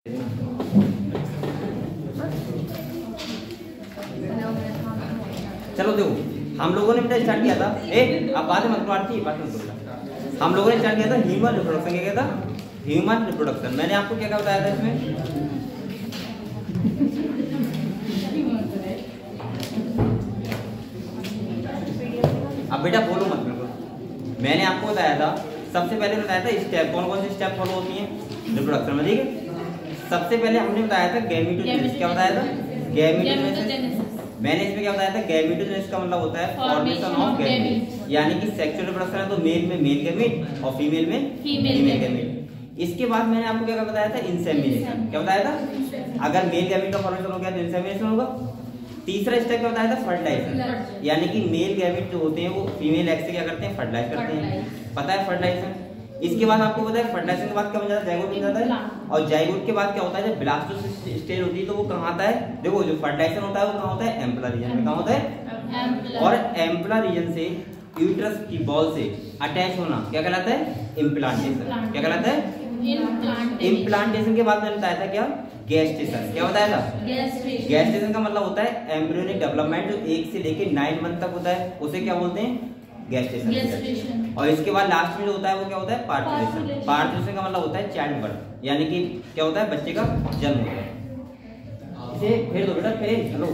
चलो देखो, हम लोगों ने बेटा स्टार्ट किया था अब बात मत काटती बात मत बोलना। हम लोगों ने स्टार्ट किया था ह्यूमन रिप्रोडक्शन। क्या था? Human reproduction. मैंने आपको क्या क्या बताया था इसमें? अब बेटा बोलो मत बिल्कुल। मैंने आपको बताया था, सबसे पहले बताया था स्टेप, कौन कौन से स्टेप फॉलो होती हैं रिप्रोडक्शन में, ठीक है। सबसे पहले हमने बताया था गैमेटोजेनेसिस। क्या बताया था? गैमेटोजेनेसिस। मैंने इसमें क्या बताया था? गैमेटोजेनेसिस का मतलब होता है फॉर्मेशन ऑफ गैमेट, यानी कि सेक्सुअल रिप्रोडक्शन है तो मेल में मेल गैमेट और फीमेल में फीमेल गैमेट। इसके बाद मैंने आपको क्या बताया था? इंसेमिनेशन। क्या बताया था? अगर मेल गैमेट का फॉर्मेशन हो गया तो इंसेमिनेशन होगा। तीसरा स्टेप क्या बताया था? फर्टिलाइजेशन, यानी कि मेल गैमेट जो होते हैं वो फीमेल एग से क्या करते हैं? फर्टिलाइज करते हैं। पता है फर्टिलाइजेशन। इसके बाद आपको पता है फर्टिलाइजेशन के बाद क्या बन जाता है? जाइगोट बन जाता है। और जाइगोट के बाद क्या होता है? जब ब्लास्टोसिस्ट स्टेज होती है तो वो कहाँ आता है? देखो, जो फर्टिलाइजेशन होता है वो कहाँ होता है? एम्पुला रीजन में। कहाँ होता है? और एम्पुला रीजन से यूट्रस की बॉल से अटैच होना क्या कहलाता है? इम्प्लांटेशन। क्या कहलाता है? इम्प्लांटेशन के बाद मैंने बताया था क्या? गेस्टेशन। क्या बताया था? गेस्टेशन का मतलब होता है एम्ब्रियोनिक डेवलपमेंट, जो 1 से लेके 9 मंथ तक होता है, उसे क्या बोलते हैं? गेस्टेशन। और इसके बाद लास्ट में जो होता है वो क्या होता है? पार्टुलेशन। पार्टुलेशन का मतलब होता है चाइल्ड बर्थ, यानी कि क्या होता है? बच्चे का जन्म होता है। इसे फेर दो बेटा, फेर चलो।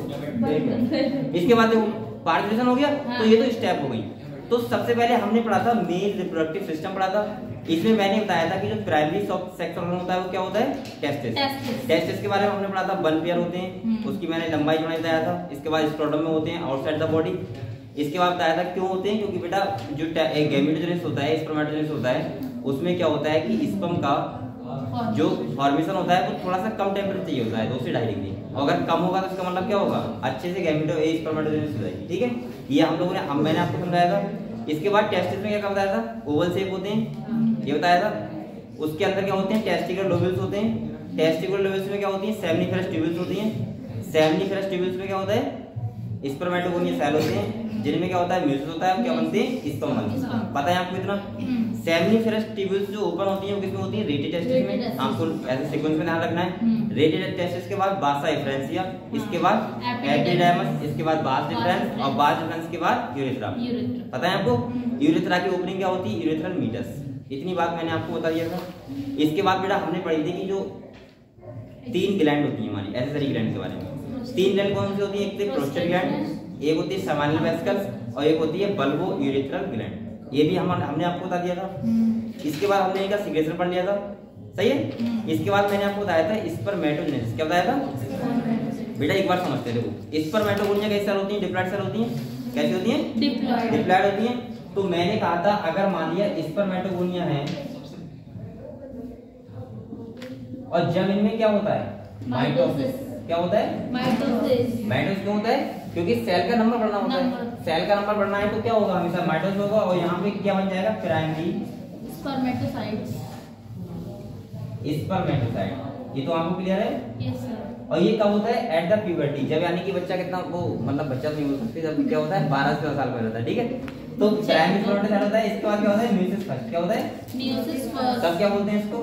इसके बाद देखो, पार्टुलेशन हो गया तो ये तो स्टेप हो गई। तो सबसे पहले हमने पढ़ा था मेल रिप्रोडक्टिव सिस्टम पढ़ा था। इसमें मैंने बताया था कि जो प्राइमरी सेक्स ऑर्गन होता है वो क्या होता है? टेस्टिस। टेस्टिस के बारे में हमने पढ़ा था, 1 पेयर होते हैं, उसकी मैंने लंबाई चौड़ाई बताया था। इसके बाद स्क्रोटम में होते हैं आउटसाइड द बॉडी। इसके बाद बताया था क्यों होते हैं, क्योंकि बेटा जो एक गैमेटोजेनेसिस होता है, स्पर्मेटोजेनेसिस होता है, उसमें क्या होता है कि स्पर्म का जो फॉर्मेशन होता है वो थोड़ा सा कम टेम्परेचर चाहिए होता है, 2 से 2.5 डिग्री। अगर कम होगा तो इसका मतलब क्या होगा? अच्छे से स्पर्मेटोजेनेसिस हो जाएगी, ठीक है। ये हम लोगों ने मैंने आपको समझाया था। इसके बाद टेस्टिस में क्या बताया था? ओवल शेप होते हैं, ये बताया था। उसके अंदर क्या होते हैं? टेस्टिकुलर लोब्यूल्स होते हैं। टेस्टिकुलर लोब्यूल्स में क्या होती है? सेमिनिफेरस ट्यूब्यूल्स होती हैं। सेमिनिफेरस ट्यूब्यूल्स में क्या होता है? स्पर्मेटोगोनियल सेल होते हैं, जिनमें क्या होता है? म्यूसिस होता है, क्या बनते हैं? स्पर्म बनते हैं। पता है आपको इतना? सेमिनिफेरस ट्यूब्यूल्स जो ओपन होती हैं वो किसमें होती है? रेटी टेस्टिस में। आपको ऐसे सीक्वेंस में ध्यान रखना है। रेटी टेस्टिस के बाद बासा एफ्रेंसिया, इसके बाद एपिडाइमस, इसके बाद बास डिफरेंस, और बास डिफरेंस के बाद यूरेथ्रा। पता है आपको? यूरेथ्रा की ओपनिंग क्या होती है? Urethral meatus. इतनी बात मैंने आपको बता दिया था। इसके बाद बेटा हमने पढ़ी थी कि जो 3 ग्लैंड होती है हमारी एसेसरी ग्लैंड के बारे में। 3 ग्लैंड कौन सी होती है? एक तो प्रोस्टेट ग्लैंड, एक होती है सेमिनल वेसिकल्स, और एक होती है बल्बो यूरेथ्रल ग्लैंड। ये भी हमने आपको बता दिया था। इसके बाद हमने इनका सीक्रेशन पढ़ लिया था, सही है। इसके बाद मैंने आपको बताया था स्पर्मेटोजेनेसिस। क्या बताया था बेटा? एक बार समझते देखो, स्पर्मेटोगोनिया कैसी सेल होती है? डिप्लॉयड सेल होती है। कैसी होती है? डिप्लॉयड होती है। तो मैंने कहा था अगर मान लिया स्पर्मेटोगोनिया है और जब इनमें क्या होता है? माइटोसिस। क्या होता है? माइटोसिस क्यों होता है? क्योंकि सेल का नंबर बढ़ना होता है। सेल का नंबर बढ़ना है तो क्या होगा? हमेशा माइटोसिस होगा, और यहाँ पे क्या बन जाएगा? Primary spermatocytes. ये तो आपको क्लियर है? Yes sir. और ये कब होता है? एट द प्यूबर्टी, जब यानी कि बच्चा कितना वो मतलब बच्चा नहीं बोल सकते, जब क्या होता है? 12 से 14 साल का होता है, ठीक है। तो प्राइमरी स्पर्मेटोसाइट होता है। इसके बाद क्या होता है? Meiosis first. क्या होता है? Meiosis first. तब क्या बोलते हैं इसको?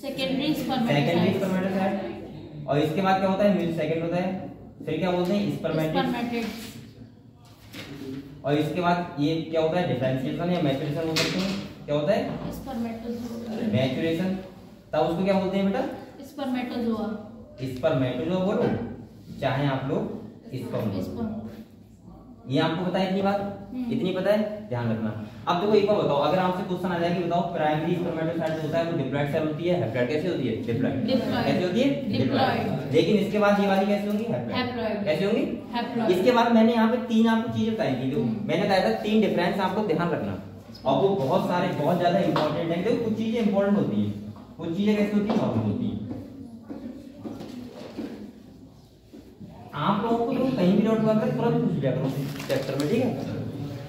Secondary spermatocyte. और इसके बाद क्या होता है? म्यूसिस सेकंड होता है, फिर क्या बोलते हैं? स्पर्मेटिड्स। और इसके बाद ये क्या होता है? डिफरेंशिएशन या मैच्योरेशन बोल सकते हैं। क्या होता है? मैच्योरेशन। तब उसको क्या बोलते हैं बेटा? स्पर्मेटोजोआ बोलो, चाहे आप लोग स्पर्म। ये आपको पता है? इतनी बात इतनी पता है, ध्यान रखना। अब देखो एक बार बताओ, अगर आपसे क्वेश्चन आ जाए कि बताओ प्राइमरी स्पर्मेटोसाइट होता है वो डिप्लॉयड सेल होती है, हैप्लॉयड कैसे होती है? डिप्लॉयड। कैसे होती है? डिप्लॉयड। लेकिन इसके बाद ये वाली कैसे होंगी? हैप्लॉयड। कैसे होंगी? हैप्लॉयड। इसके बाद मैंने यहाँ पे 3 आपको चीजें बताई थी। देखो मैंने बताया था 3 डिफरेंस आपको ध्यान रखना, और वो बहुत सारे बहुत ज्यादा इंपॉर्टेंट है। देखो कुछ चीजें इंपॉर्टेंट होती है, कुछ चीजें कैसे होती है? नॉर्मल होती है। आप लोगों को तो कहीं भी डाउट हुआ कर तुरंत पूछ लिया करो चैप्टर में, ठीक है।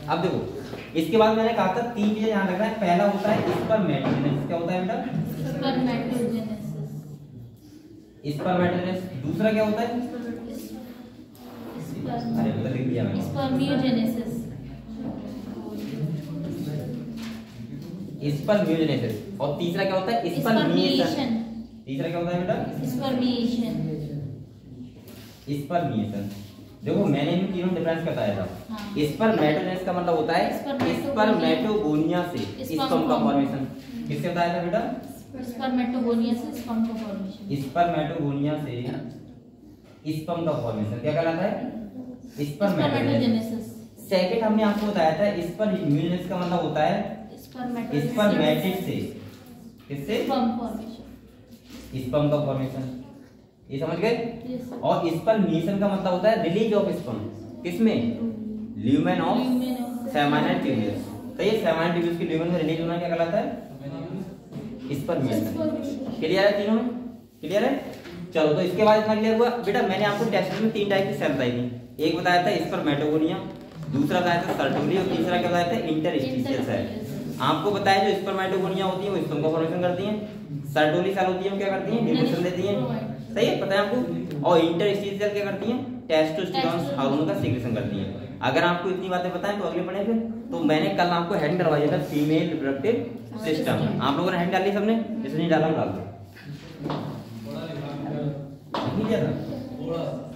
अब देखो इसके बाद मैंने कहा था 3 चीजें ध्यान रखना है। पहला होता है स्पर्मेटोजेनेसिस। क्या होता है बेटा? स्पर्मेटोजेनेसिस। दूसरा क्या होता है? अरे बता लिख दिया मैंने। स्पर्मियोजेनेसिस। और तीसरा क्या होता है? स्पर्मिएशन। तीसरा क्या होता है बेटा? स्पर्मिएशन। स्पर्मिएशन। देखो मैंने इन तीनों डिफरेंस बताया था। हाँ। स्पर्मेटोजेनेसिस का मतलब होता है स्पर्मेटोगोनिया से स्पर्म का फॉर्मेशन। किससे बताया था बेटा? स्पर्मेटोगोनिया से स्पर्म का फॉर्मेशन। स्पर्मेटोगोनिया से स्पर्म का फॉर्मेशन क्या कहलाता है? स्पर्मेटोजेनेसिस। सेकंड हमने आपको बताया था स्पर्मेटोजेनेसिस का मतलब होता है स्पर्मेटिड से किससे? Sperm formation. स्पर्म का फॉर्मेशन, ये समझ गए? Yes, sir. और स्पर्मिएशन का मतलब होता है रिलीज ऑफ स्पर्म। किसमें? Lumen of seminal tubules. तो ये सेमाइनल ट्यूब्यूल्स के ल्यूमेन में रिलीज होना क्या कहलाता है? स्पर्मिएशन। क्लियर है? तीनों में क्लियर है? चलो तो इसके बाद इतना क्लियर हुआ बेटा। मैंने आपको टेस्ट में 3 टाइप की सेल बताई थी। एक बताया था स्पर्मेटोगोनिया, दूसरा बताया था सर्टोली और तीसरा क्या बताया था? Interstitial cell. आपको बताया जो स्पर्मेटोगोनिया होती है वो स्पर्म का फॉर्मेशन करती हैं, सर्टोली सेल होती है वो क्या करती हैं? न्यूट्रिशन देती हैं। सही है, पता है आपको? और इंटरस्टिशियल सेल क्या करती हैं? टेस्टोस्टेरोन हार्मोन का सीक्रेशन करती हैं। अगर आपको इतनी बातें बताएं तो अगले पढ़े फिर। तो मैंने कल आपको हेडिंग करवाई था फीमेल रिप्रोडक्टिव सिस्टम। आप लोगों ने हेडिंग डाली सबने? जिसने नहीं डाला डाल दो। नहीं किया था?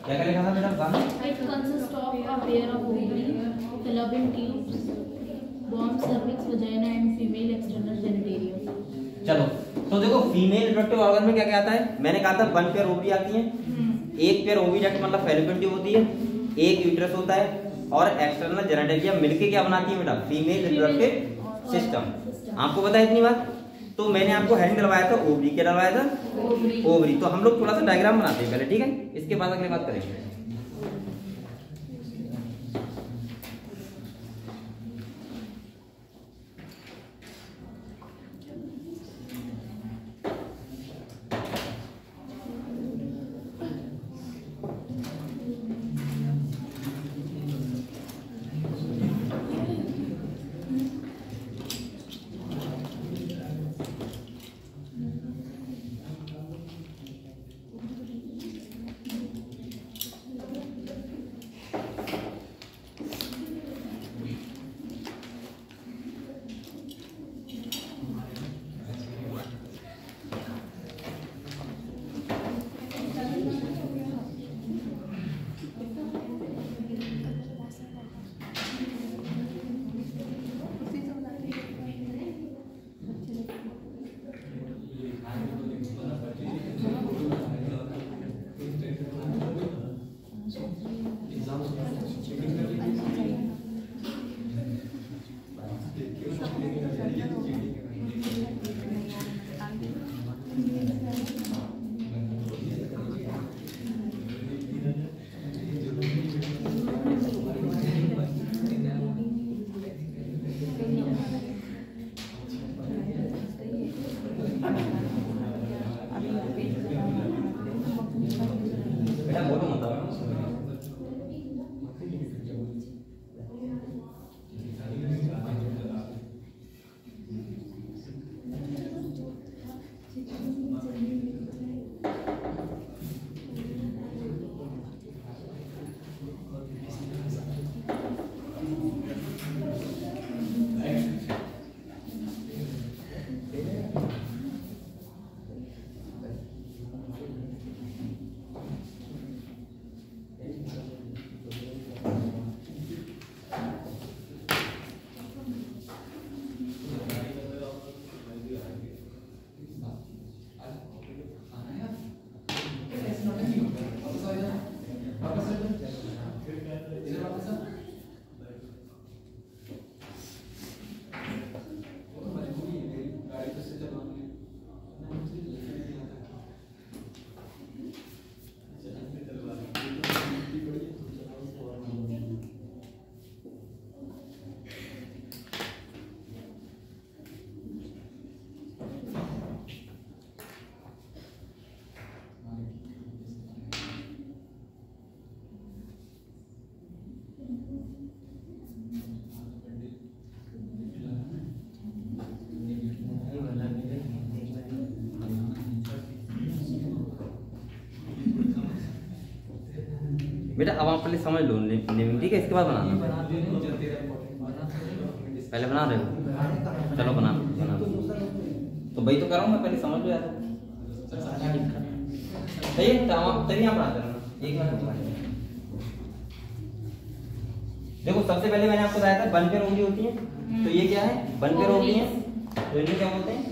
क्या क्या लिखा था बेटा? बताना। It consists of a pair of ovary, fallopian tubes, womb, cervix, vagina and female external genitalia. चलो तो देखो फीमेल रिप्रोडक्टिव ऑर्गन में क्या क्या आता है? मैंने कहा था 1 पेयर ओवरी आती है, एक पेयर ओविडक्ट मतलब फैलोपियन ट्यूब होती है, एक यूट्रस होता है और एक्सटर्नल जेनिटलिया मिलके क्या बनाती है बेटा? Female reproductive system. आपको पता है इतनी बात? तो मैंने आपको हेडिंग डलवाया था ओवरी। क्या डलवाया था? ओवरी। तो हम लोग थोड़ा सा डायग्राम बनाते हैं पहले, ठीक है? इसके बाद अगली बात करेंगे। बेटा अब आप पहले समझ लो नेमिंग, ठीक है? इसके बाद बनाना। पहले बना रहे हो? चलो बना तो वही तो कर रहा हूँ मैं, पहले समझ लो यार। सही है, तभी यहाँ पढ़ाते रहना। एक मिनट देखो, सबसे पहले मैंने आपको बताया था बन पेयर ओवरी होती है, तो ये क्या है, बन पेयर ओवरी है, तो इन्हें क्या बोलते हैं,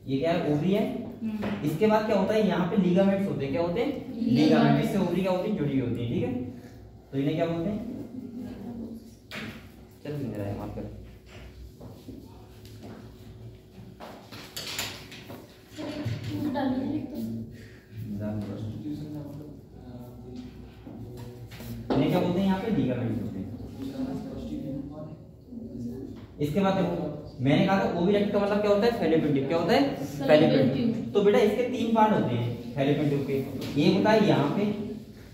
ये क्या है, ओवरी है। इसके बाद क्या होता है, यहाँ पे लिगामेंट्स होते हैं, क्या होते हैं, लिगामेंट, इससे ओवरी क्या होती है, जुड़ी होती है, ठीक है। तो इन्हें क्या बोलते हैं, चल मेरा है मार्कर, इन्हें क्या बोलते हैं, यहाँ पे लिगामेंट्स होते हैं। इसके बाद देखो, मैंने कहा था ओविडक्ट का मतलब क्या होता है, फैलोपियन ट्यूब, क्या होता है, फैलोपियन ट्यूब। तो बेटा इसके 3 पार्ट होते हैं फैलोपियन ट्यूब के। एक होता है यहाँ पे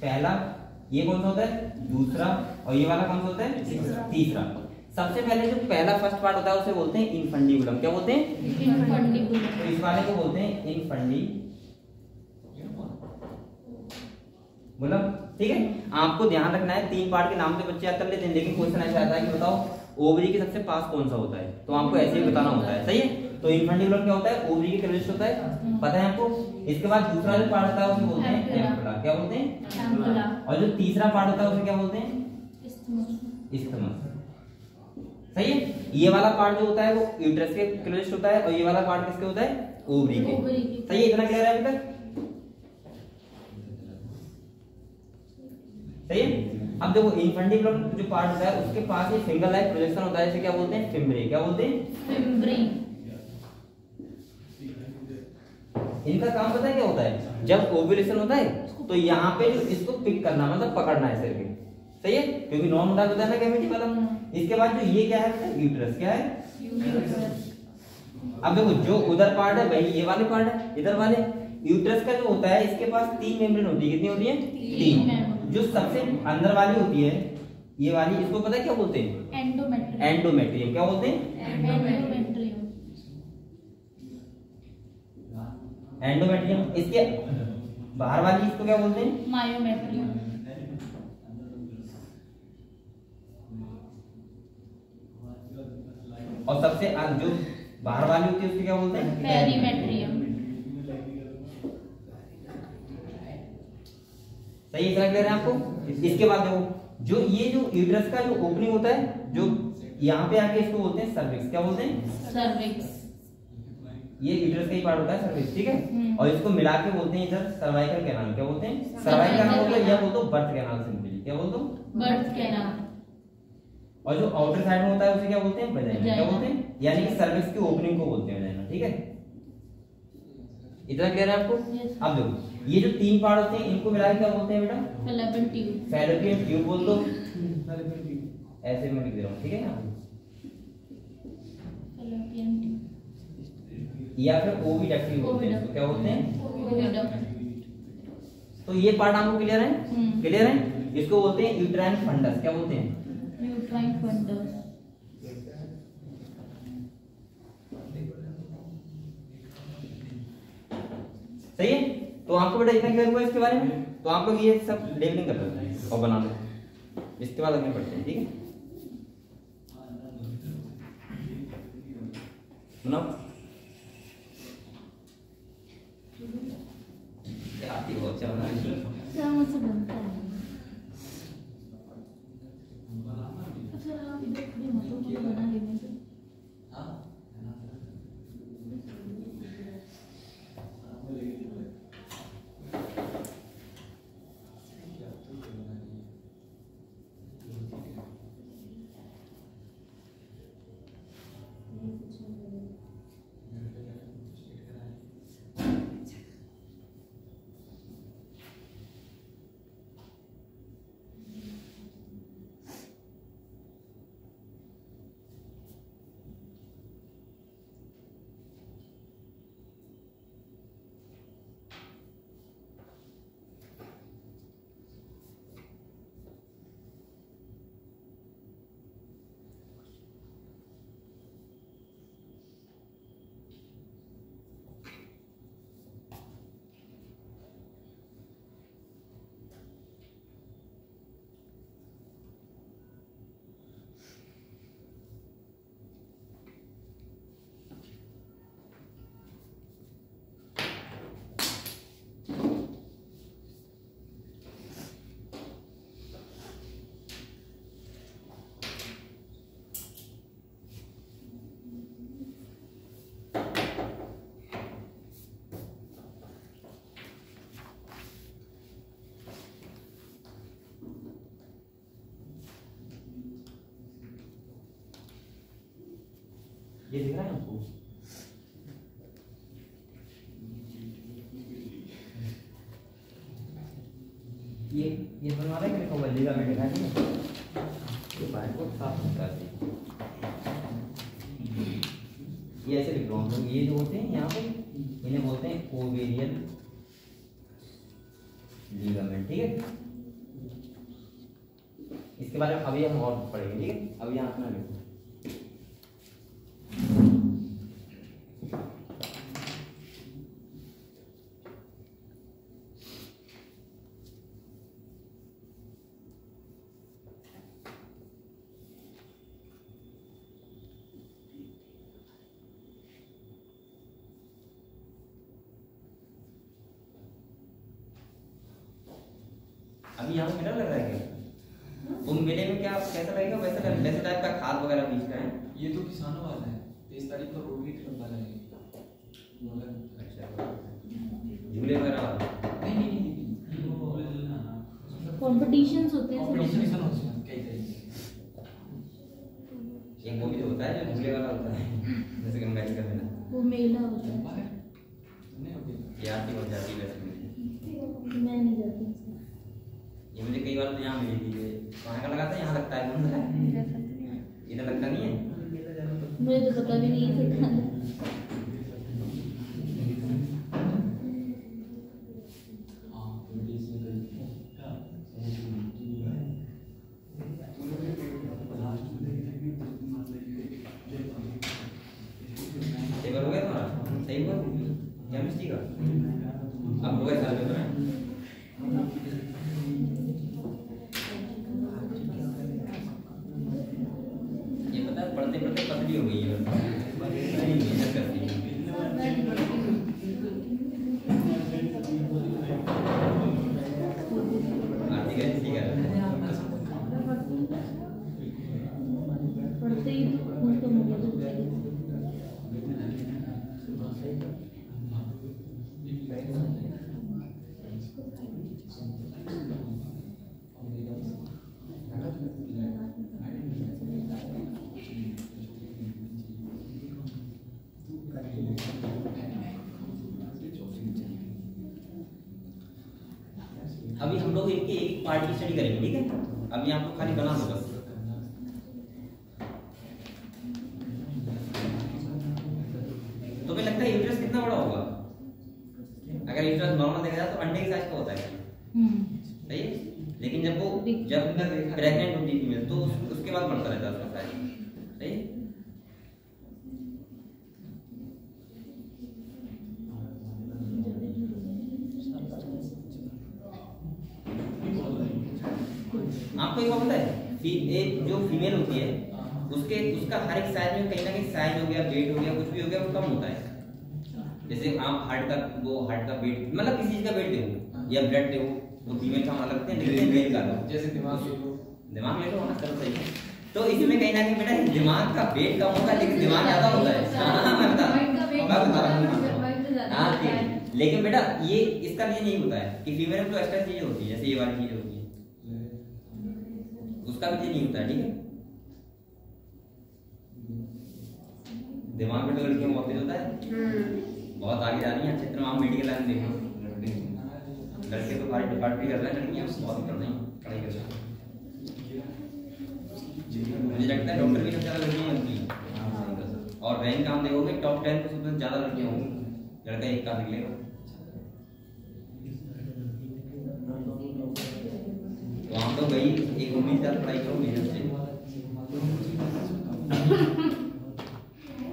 पहला, ये कौन सा होता है, दूसरा, और ये वाला कौन सा होता है, तीसरा। सबसे पहले जो पहला फर्स्ट पार्ट होता है उसे बोलते हैं इनफंडिबुलम, क्या बोलते हैं, इनफंडिबुलम। तो इस वाले को बोलते हैं इनफंडिबुलम, ठीक है। आपको ध्यान रखना है, 3 पार्ट के नाम तो बच्चे याद कर लेते हैं, लेकिन क्वेश्चन ऐसा आता है कि बताओ ओवरी के सबसे पास कौन सा होता है, तो आपको ऐसे ही बताना होता है, सही है। तो इनफंडिबुलम क्या होता है, ओवरी के क्लोजेस्ट होता है, पता है आपको। इसके बाद दूसरा जो पार्ट होता है उसे बोलते हैं एम्पुला, क्या बोलते हैं, एम्पुला। और जो तीसरा पार्ट होता है उसे क्या बोलते हैं, इस्थमस, सही है। ये वाला पार्ट जो होता है वो यूट्रस के क्लोजेस्ट होता है, और ये वाला पार्ट किसके होता है, ओवरी के, सही है। इतना क्लियर है अभी तक, सही है। अब देखो इनफंडिबुलम जो पार्ट होता है उसके पास एक सिंगल लाइन प्रोजेक्शन होता है, इसे क्या बोलते हैं, फिम्ब्री, क्या बोलते हैं, फिम्ब्री। इनका काम पता है क्या होता है, जब ओव्यूलेशन होता है तो यहाँ पे जो इसको पिक करना, मतलब पकड़ना है सिर के, सही है, क्योंकि नॉन मोडाल होता है ना कैविटी वाला। इसके बाद जो ये क्या है, यूट्रस, क्या है, यूट्रस। अब देखो जो उधर पार्ट है भाई, ये वाले पार्ट है, इधर वाले यूट्रस का जो होता है इसके पास 3 मेम्ब्रेन होती है, कितनी होती है, 3। जो सबसे अंदर वाली होती है ये वाली, इसको पता है क्या बोलते हैं, एंडोमेट्रियम, एंडोमेट्रियम, क्या बोलते हैं, एंडोमेट्रियम, एंडोमेट्रियम। इसके बाहर वाली इसको क्या बोलते हैं, मायोमेट्रियम। और सबसे जो बाहर वाली होती है उसको क्या बोलते हैं, पेरीमेट्रियम, सही है, क्लियर है आपको। इसके बाद देखो जो ये जो यूट्रस का जो ओपनिंग होता है, जो यहाँ पे आके इसको बोलते हैं सर्विक्स, क्या बोलते हैं, सर्विक्स। ये यूट्रस का ही पार्ट होता है सर्विक्स, ठीक है। और इसको मिला के बोलते हैं इधर सर्वाइकल कैनाल, क्या बोलते हैं, सर्वाइकल कैनाल मतलब या बोल दो बर्थ कैनाल, सिंपली क्या बोल दो, बर्थ कैनाल। और जो आउटर साइड में होता है उसे क्या बोलते हैं, वजाइना, क्या बोलते हैं, यानी कि सर्विक्स की ओपनिंग को बोलते हैं वजाइना, ठीक है। इतना क्लियर है आपको। अब देखो ये जो 3 पार्ट होते हैं इनको मिला के क्या बोलते हैं बेटा, फैलोपियन ट्यूब, फैलोपियन ट्यूब बोल दो, ऐसे मैं लिख दे रहा हूँ, ठीक है, फैलोपियन ट्यूब, या फिर ओविडक्ट बोलते हैं इसको, क्या बोलते हैं, ओविडक्ट। तो ये पार्ट आपको क्लियर है, क्लियर है। इसको बोलते हैं यूट्राइन फंडस, क्या बोलते हैं, यूट्राइन फंडस, सही है। तो आपको बेटा इतना क्लियर हुआ इसके बारे में, तो आप लोग ये सब लेबलिंग कर लो और बना लो, इसके बाद आगे बढ़ते हैं, ठीक है। सुनो आती हो, अच्छा बना मुझसे बनता है, अच्छा आप इधर भी मतलब बना लेंगे। ये दिख रहा है आपको? ये बनवा रहे हैं कि लिगामेंट है ठीक है। ये बाहर को साफ होता है। ये ऐसे लिख रहा हूँ, ये जो होते हैं यहाँ पे इन्हें बोलते हैं ओवेरियन लिगामेंट, ठीक है। इसके बारे में अभी हम और पढ़ेंगे, ठीक है। अभी यहाँ अपना लिखो। अभी यहाँ मिरर लग रहा है क्या? वो मेले में क्या कैसा लगेगा? वैसा टाइप का खाद वगैरह बीच का है। ये तो किसानों वाला है, 23 तारीख को रोड की तरफ वाला है। अच्छा, झूले वगैरह नहीं कॉम्पिटिशंस होते हैं कंपटीशन होते हैं कई तरह के। एक वो भी होता है जो झूले वाला होता है जैसे कि मैच करते हैं, वो मेला होता है। बाहर नहीं होती ये आती हो जाती वैसे में। मैं नहीं जाती। ये मुझे कई बार तो यहाँ मिली थी। ये कहाँ का लगाता है? यहाँ लगता है, कौन सा है? इधर लगता नहीं है। मुझे तो पता भी नहीं है। पेपर हो गया तुम्हारा? सही हुआ केमिस्ट्री का? अब हो गया साल पेपर है। ये पता है पढ़ते पढ़ते पतली हो गई है, मेहनत करती है। आर्थिक ऐसी कर पढ़ते ही तो खून कम हो गया। अभी हम लोग इनके एक पार्ट की स्टडी करेंगे, ठीक है। अभी आप लोग खाली बना दो बस। तो मुझे लगता है यूट्रस कितना बड़ा होगा? अगर यूट्रस नॉर्मल देखा जाए तो अंडे के साइज का होता है, सही है। लेकिन जब प्रेग्नेंट होती है फीमेल तो उसके बाद बढ़ता रहता है उसका साइज, सही है। आपको एक बात पता है, जो फीमेल होती है उसका हर एक साइज में कहीं ना कहीं साइज हो गया, वेट हो गया, कुछ भी हो गया, वो कम होता है। जैसे आप हार्ट का वेट मतलब किसी चीज का वेट देखो या ब्लड देखो, वो फीमेल का अलग लगते हैं, लेकिन मेल का अलग। जैसे दिमाग ले लो ना, चलो सही है। तो इसमें कहीं ना कहीं बेटा दिमाग का वेट कम होगा लेकिन दिमाग ज्यादा होता है। मैं बता रहा हूँ। हाँ ठीक है, लेकिन बेटा ये इसका ये नहीं होता है कि फीमेल में तो एक्स्ट्रा चीजें होती है, जैसे ये वाली चीजें होती है, उसका भी नहीं होता है, ठीक है। दिमाग में तो लड़कियों को होता है, बहुत आगे जा रही है। अच्छी तरह आप मेडिकल लाइन देखो, लड़के तो सारे डिपार्टमेंट कर रहे हैं, लड़कियां बहुत कर रही हैं पढ़ाई कर रही हैं। मुझे लगता है डॉक्टर भी सबसे ज्यादा लड़कियां बनती हैं, और रैंक काम देखोगे टॉप 10 में सबसे ज्यादा लड़कियां होंगी, लड़का एक का निकलेगा। तो हम तो वही एक उम्मीद से पढ़ाई करो, मेहनत से।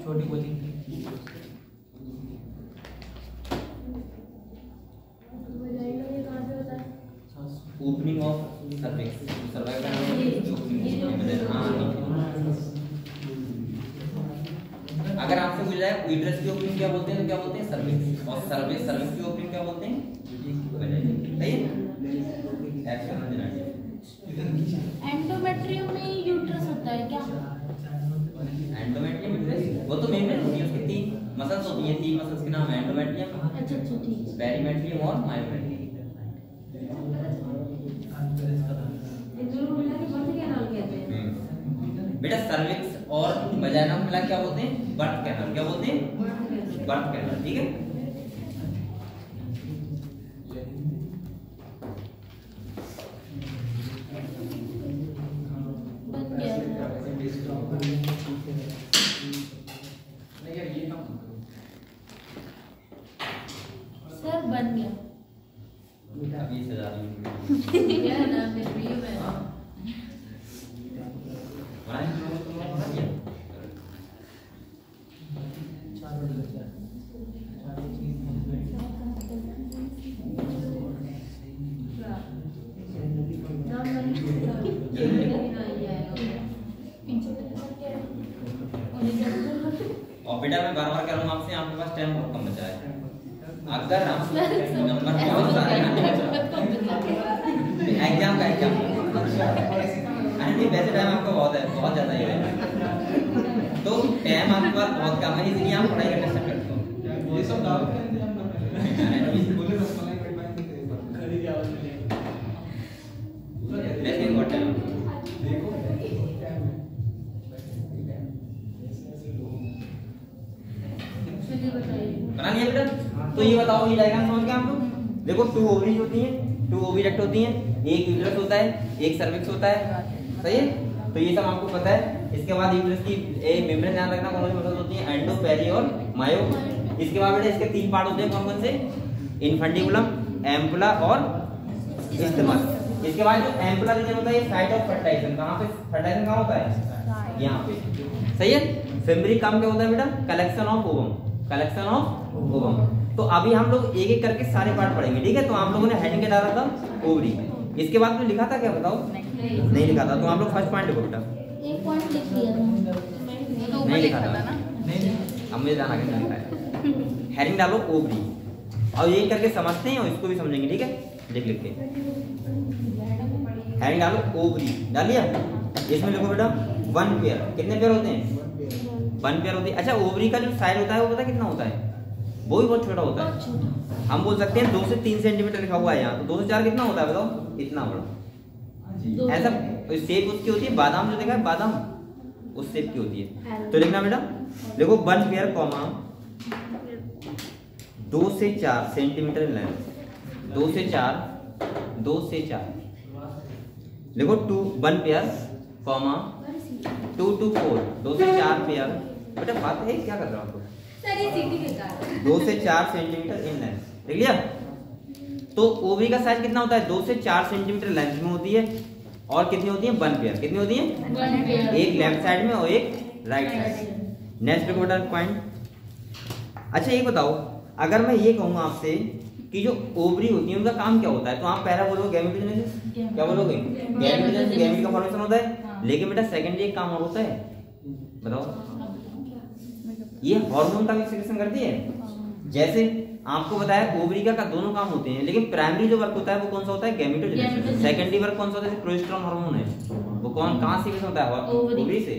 छोटी coaching opening of cervix, cervical का अगर आपसे पूछा जाए यूट्रस की ओपनिंग क्या बोलते हैं तो क्या बोलते हैं? सर्विक्स। और सर्विक्स की ओपनिंग क्या बोलते हैं? सही है। एंडोमेट्रियम में यूट्रस होता है क्या? एंडोमेट्रियम यूट्रस वो तो मेम्ब्रेन होती है, उसकी 3 मसल्स होती हैं, 3 मसल्स के नाम है एंडोमेट्रियम, अच्छा ठीक है। पेरीमेट्रियम और मायोमेट्रियम। बेटा सर्विक्स और वजाइना को मिला क्या बोलते हैं? Birth canal. क्या बोलते हैं? Birth canal. ठीक है, सर बन गया। अभी सजा रही हूँ। क्या ना फिर भी मैं और बेटा मैं बार बार कह रहा हूँ आपसे, आपके पास टाइम बहुत कम बचा है। अगर आप नंबर बहुत सारे एग्जाम का नहीं, वैसे टाइम आपका बहुत है, बहुत ज्यादा ही है, तो टाइम आपके पास बहुत कम है, इसलिए आप पढ़ाई करना स्टार्ट करते हो। ये सब दावत का इंतजाम कर रहे हैं। बोले रसमलाई कटवाएंगे खरीद के आवाज मिलेगी। लेकिन व्हाट टाइम देखो बना लिया बेटा? तो ये बताओ, ये डायग्राम समझ गए आप लोग? देखो 2 ओवरीज होती हैं, 2 ओविडक्ट होती हैं, एक यूट्रस होता है, एक सर्विक्स होता है, सही है? तो ये सब आपको पता है। इसके बाद यूट्रस की एक मेम्ब्रेन ध्यान रखना, कौन सी मसल्स होती हैं? एंडो, पेरी और मायो। इसके बाद बेटा इसके 3 पार्ट होते हैं, कौन कौन से? इन्फंडिबुलम, एम्पुला और स्टमक। इसके बाद जो एम्पुला रीजन होता है, ये साइट ऑफ फर्टिलाइजेशन। कहां पे फर्टिलाइजेशन कहां होता है? यहाँ पे, सही है? फिम्बरी काम क्या होता है बेटा? Collection of ovum, collection of ovum. तो अभी हम लोग एक एक करके सारे पार्ट पढ़ेंगे, ठीक है? तो आप लोगों ने हेडिंग क्या डाला था? ओवरी। इसके बाद में लिखा था क्या, बताओ? नहीं लिखा था, तो आप लोग फर्स्ट पॉइंट लिखो बेटा। एक पॉइंट लिख लिया था, नहीं लिखा था ना? अब मुझे ध्यान आगे लिखा है। हेडिंग डालो ओवरी, और ये करके समझते हैं और इसको भी समझेंगे, ठीक है? लिख लिख के हेडिंग डालो ओवरी, डालिए। इसमें लिखो बेटा 1 पेयर। कितने पेयर होते हैं? 1 पेयर होती है। अच्छा, ओवरी का जो साइज होता है वो पता कितना होता है? वो भी बहुत छोटा होता है। हम बोल सकते हैं 2 से 3 सेंटीमीटर लिखा हुआ है यहाँ, तो 2 से 4 कितना होता है बताओ? इतना बड़ा। ऐसा शेप उसकी होती है, बादाम जो देखा है, बादाम उस शेप की होती है। तो लिखना बेटा, देखो 1 पेयर कॉमा 2 से 4 सेंटीमीटर लेंथ, 2 से 4 देखो 1 पेयर कॉमा 2 to 4, 2 से 4 पेयर। बेटा बात है क्या कर रहा हूँ? 2 से 4 सेंटीमीटर इन लेंथ, देख लिया? तो ओवरी का साइज कितना होता है? 2 से 4 सेंटीमीटर लेंथ में होती है, और कितनी होती है? 1 पेयर। कितनी होती है? 1 पेयर, एक लेफ्ट साइड में और एक राइट साइड। नेक्स्ट बेटा पॉइंट। अच्छा ये बताओ, अगर मैं ये कहूँ आपसे कि जो ओवरी होती है उनका काम क्या होता है, तो आप पहला बोलोगे गैमेटोजेनेसिस। क्या बोलोगे? गैमेटोजेनेसिस, गैमेट का फॉर्मेशन होता है। लेकिन बेटा सेकेंडरी एक काम और होता है, बताओ? ये हार्मोन का भी सिक्रेशन करती है। जैसे आपको बताया ओवरी का दोनों काम होते हैं, लेकिन प्राइमरी जो वर्क होता है वो कौन सा होता है? गैमेटोजेनेसिस। सेकेंडरी वर्क कौन सा होता है? प्रोजेस्टेरोन हार्मोन है, वो कहां से होता है? ओवरी से।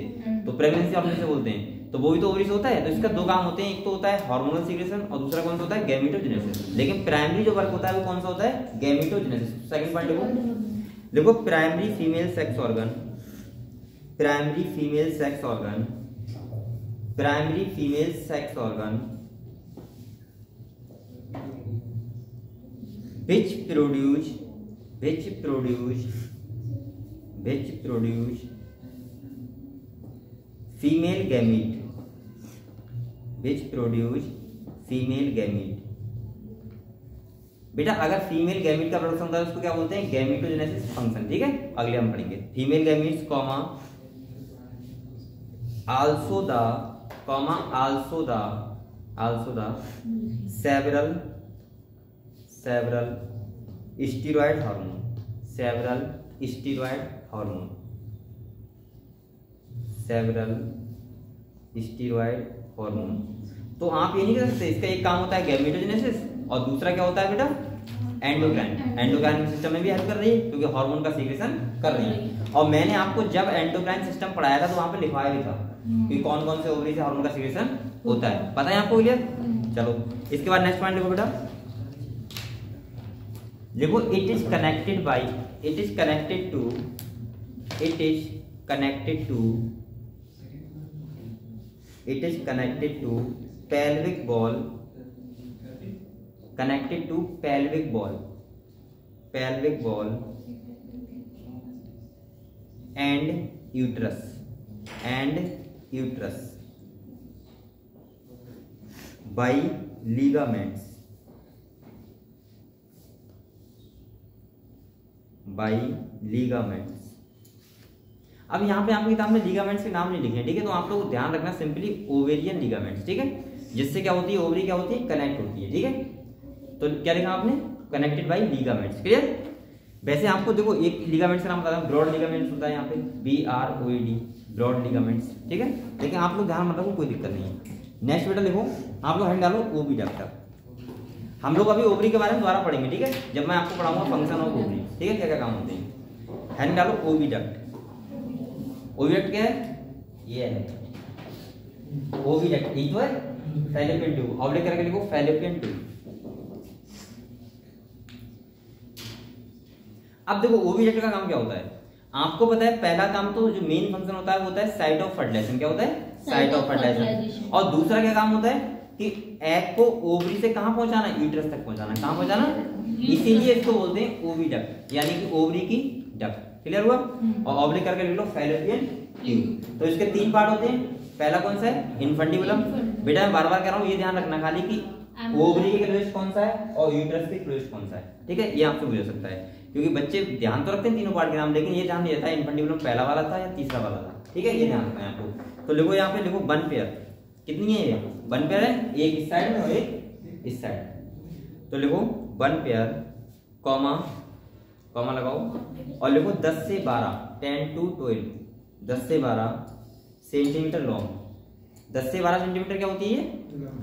तो प्रेगनेंसी हार्मोन से बोलते हैं, तो वो भी तो ओवरी से होता है। तो इसका 2 काम होते हैं, एक तो होता है हार्मोनल सीक्रेशन और दूसरा कौन सा होता है? गैमेटोजेनेसिस। लेकिन प्राइमरी जो वर्क होता है वो कौन सा होता है? गैमेटोजेनेसिस। सेकंड पॉइंट देखो, primary female sex organ, primary female sex organ, primary female sex organ which produce female gamete, बेटा अगर फीमेल गैमीट का प्रोडक्शन होता है उसको क्या बोलते हैं? गैमेटोजेनेसिस फंक्शन, ठीक है? अगले हम पढ़ेंगे। Female gametes comma also the several steroid hormone. तो आप ये नहीं कर सकते, इसका एक काम होता है गैमेटोजेनेसिस और दूसरा क्या होता है बेटा? एंडोक्राइन सिस्टम में भी हेल्प कर रही है, क्योंकि हार्मोन का सीक्रेशन कर रही है। और मैंने आपको जब एंडोक्राइन सिस्टम पढ़ाया था तो वहां पे लिखवाया भी था कि कौन कौन से ओवरी से हार्मोन का सीक्रेशन होता है। पता है आपको? क्लियर? चलो इसके बाद नेक्स्ट पॉइंट देखो बेटा, देखो it is connected to It is connected to pelvic ball. Connected to pelvic ball. Pelvic ball and uterus. And uterus by ligaments. By ligaments. अब यहाँ पे आपकी किताब में लिगामेंट्स के नाम नहीं लिखे, ठीक है, तो आप लोग ध्यान रखना सिंपली ओवेरियन लिगामेंट्स, ठीक है, जिससे क्या होती है, ओवरी क्या होती है, कनेक्ट होती है, ठीक है। तो क्या लिखा आपने, कनेक्टेड बाय लिगामेंट्स, क्लियर। वैसे आपको देखो एक लिगामेंट्स का नाम बता दूं, ब्रॉड लिगामेंट्स होता है यहाँ पे, BROAD, ब्रॉड लिगामेंट्स, ठीक है, लेकिन आप लोग ध्यान मत रखो, कोई दिक्कत नहीं है। नेक्स्ट बेटा लिखो, आप लोग हैंड डालो ओविडक्ट। हम लोग अभी ओवरी के बारे में दोबारा पढ़ेंगे, ठीक है, जब मैं आपको पढ़ाऊंगा फंक्शन ऑफ ओवरी, ठीक है, क्या क्या काम होते हैं। हैंड डालो ओविडक्ट। ओविडक्ट क्या है, ये है ओविडक्ट, ये तो है फैलोपियन ट्यूब, ऑब्लिक करके लिखो फैलोपियन ट्यूब। अब देखो ओविडक्ट का काम क्या होता है, आपको पता है पहला काम तो जो मेन फंक्शन होता है वो होता है साइट ऑफ फर्टिलाइजेशन, क्या होता है, साइट ऑफ फर्टिलाइजेशन। और दूसरा क्या काम होता है कि एग को ओवरी से कहां पहुंचाना, यूट्रस तक पहुंचाना, कहां पहुंचाना, इसीलिए इसको बोलते हैं ओविडक्ट, यानी कि ओवरी की डक्ट, क्लियर हुआ। और ऑब्लिक करके लिख लो फैलोपियन ट्यूब। तो इसके तीन पार्ट होते हैं, पहला कौन सा है, इन्फेंटिबुलम। बेटा मैं बार बार कह रहा हूं, ये ध्यान रखना खाली कि ओवरी के क्लोजेस्ट कौन सा है और यूट्रस के क्लोजेस्ट कौन सा है, ठीक है, ये आपसे पूछ सकता है, क्योंकि बच्चे ध्यान तो रखते हैं तीनों पार्ट के नाम, लेकिन ये ध्यान नहीं रहता है इन्फेंटिबुलम पहला वाला था या तीसरा वाला था, ठीक है, ये ध्यान रखना है आपको। तो लिखो यहाँ पे, लिखो वन पेयर, कितनी है ये, वन पेयर है, एक इस साइड में और एक इस साइड। तो लिखो वन पेयर, कॉमा कॉमा लगाओ और लिखो 10 से 12, 10 to 12, 10 से 12 सेंटीमीटर लॉन्ग। 10 से 12 सेंटीमीटर क्या होती है,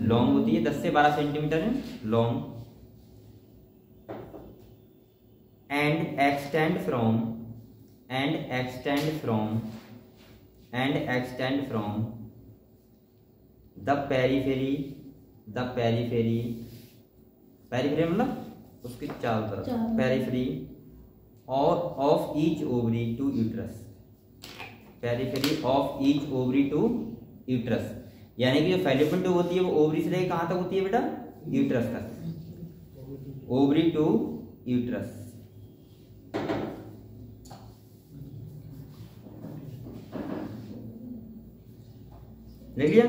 लॉन्ग होती है, 10 से 12 centimetre long. and extend from the periphery मतलब उसके चारों तरफ, periphery और of each ovary to uterus, periphery of each ovary to uterus, यानी कि जो फैलोपियन ट्यूब होती है वो ओवरी से लेकर कहां तक होती है बेटा, यूट्रस तक, ओवरी टू यूट्रस। लिख लिया।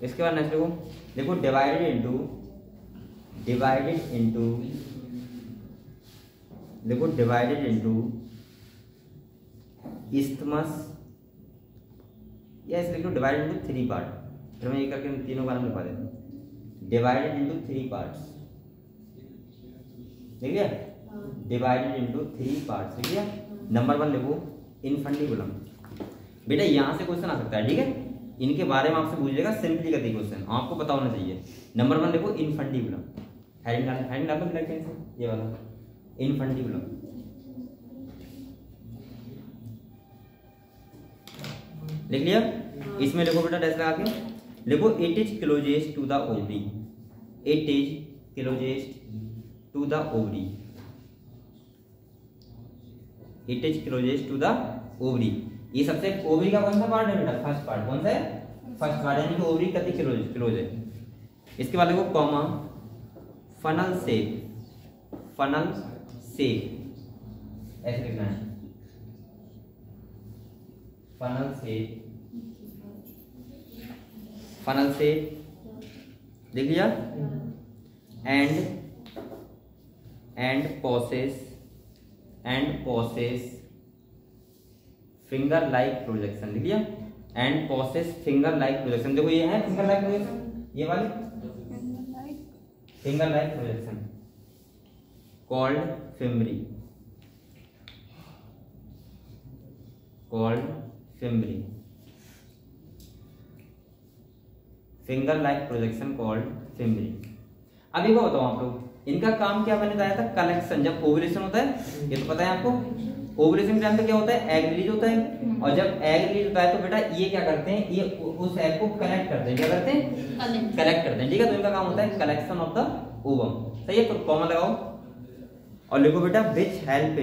इसके बाद नेक्स्ट देखो डिवाइडेड इनटू isthmus, या इसे लिखो डिवाइडेड इनटू 3 पार्ट, फिर मैं ये करके तीनों बार में लिखवा देता हूँ, डिवाइडेड इनटू 3 पार्ट्स, लिख लिया, डिवाइडेड इनटू 3 पार्ट्स, लिख लिया। नंबर 1 लिखो इन्फेंटिबुलम। बेटा यहाँ से क्वेश्चन आ सकता है, ठीक है, इनके बारे में आपसे पूछ लेगा, सिंपली करती क्वेश्चन आपको पता होना चाहिए। नंबर 1 देखो इन्फेंटिबुलम, हेडिंग डालो ब्लैक पेन से, ये वाला इन्फेंटिबुलम। लिख लिया। इसमें लिखो बेटा डैश लगा के लिखो it is closest to the ovary, it is closest to the ovary, it is closest to the ovary. ये सबसे ओवरी का कौन सा पार्ट है बेटा, फर्स्ट पार्ट, कौन सा है, फर्स्ट पार्ट, यानी कि ओवरी कति क्लोज है। इसके बाद देखो कॉमा फनल शेप, ऐसे लिखना है, फनल शेप लिख लिया। And possess finger like projection, लिख लिया, and possess finger like projection. देखो ये है फिंगर लाइक प्रोजेक्शन, ये वाली finger like projection called fimbriae, finger like projection called fimbriae. अभी को बताओ आप लोग, इनका काम क्या मैंने बताया था, कलेक्शन। जब ओवुलेशन होता है, ये तो पता है आपको, ओवुलेशन के टाइम पे क्या होता है, एग रिलीज होता है, और जब एग रिलीज होता है तो बेटा ये क्या करते हैं, ये उस एग को कलेक्ट करते हैं, क्या करते हैं, कलेक्ट करते हैं, ठीक है। तो इनका काम होता है कलेक्शन ऑफ द ओवम, सही है। तो कॉमा लगाओ और लिखो बेटा which help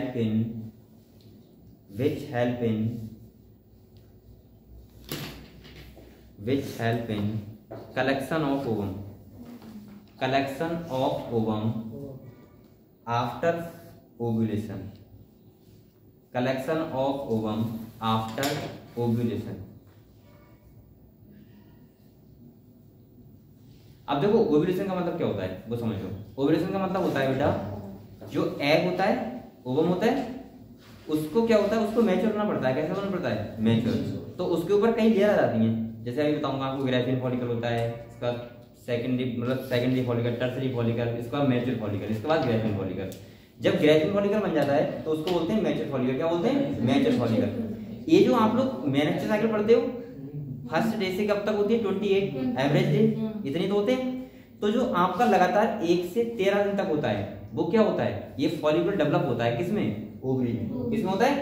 in which help in collection of ovum after ovulation. अब देखो ओव्यूलेशन का मतलब क्या होता है वो समझो। ओव्यूलेशन का मतलब होता है बेटा, जो एग होता है, ओवम होता है, उसको क्या होता है, उसको मैच्योर होना पड़ता है। कैसे होना पड़ता है? मैच्योर। तो उसके ऊपर कई लेयर आ जाती हैं, जैसे अभी बताऊंगा आपको। ग्रेफिन फॉलिकल होता है, इसका सेकेंडरी फॉलिकल, टर्सरी फॉलिकल, इसके बाद मैच्योर फॉलिकल, इसके बाद ग्रेफिन फॉलिकल। जब ग्रेफिन फॉलिकल बन जाता है तो उसको बोलते हैं मैच्योर फॉलिकल। क्या बोलते हैं? Mature follicle. ये जो आप लोग मेनस्ट्रुअल साइकिल पढ़ते हो, फर्स्ट डे से कब तक होती है? 28 एवरेज डे, इतनी तो होते हैं। तो जो आपका लगातार 1 से 13 दिन तक होता है, वो क्या होता है? ये फॉलिकल डेवलप होता है किसमें? ओवरी में। किसमें होता है?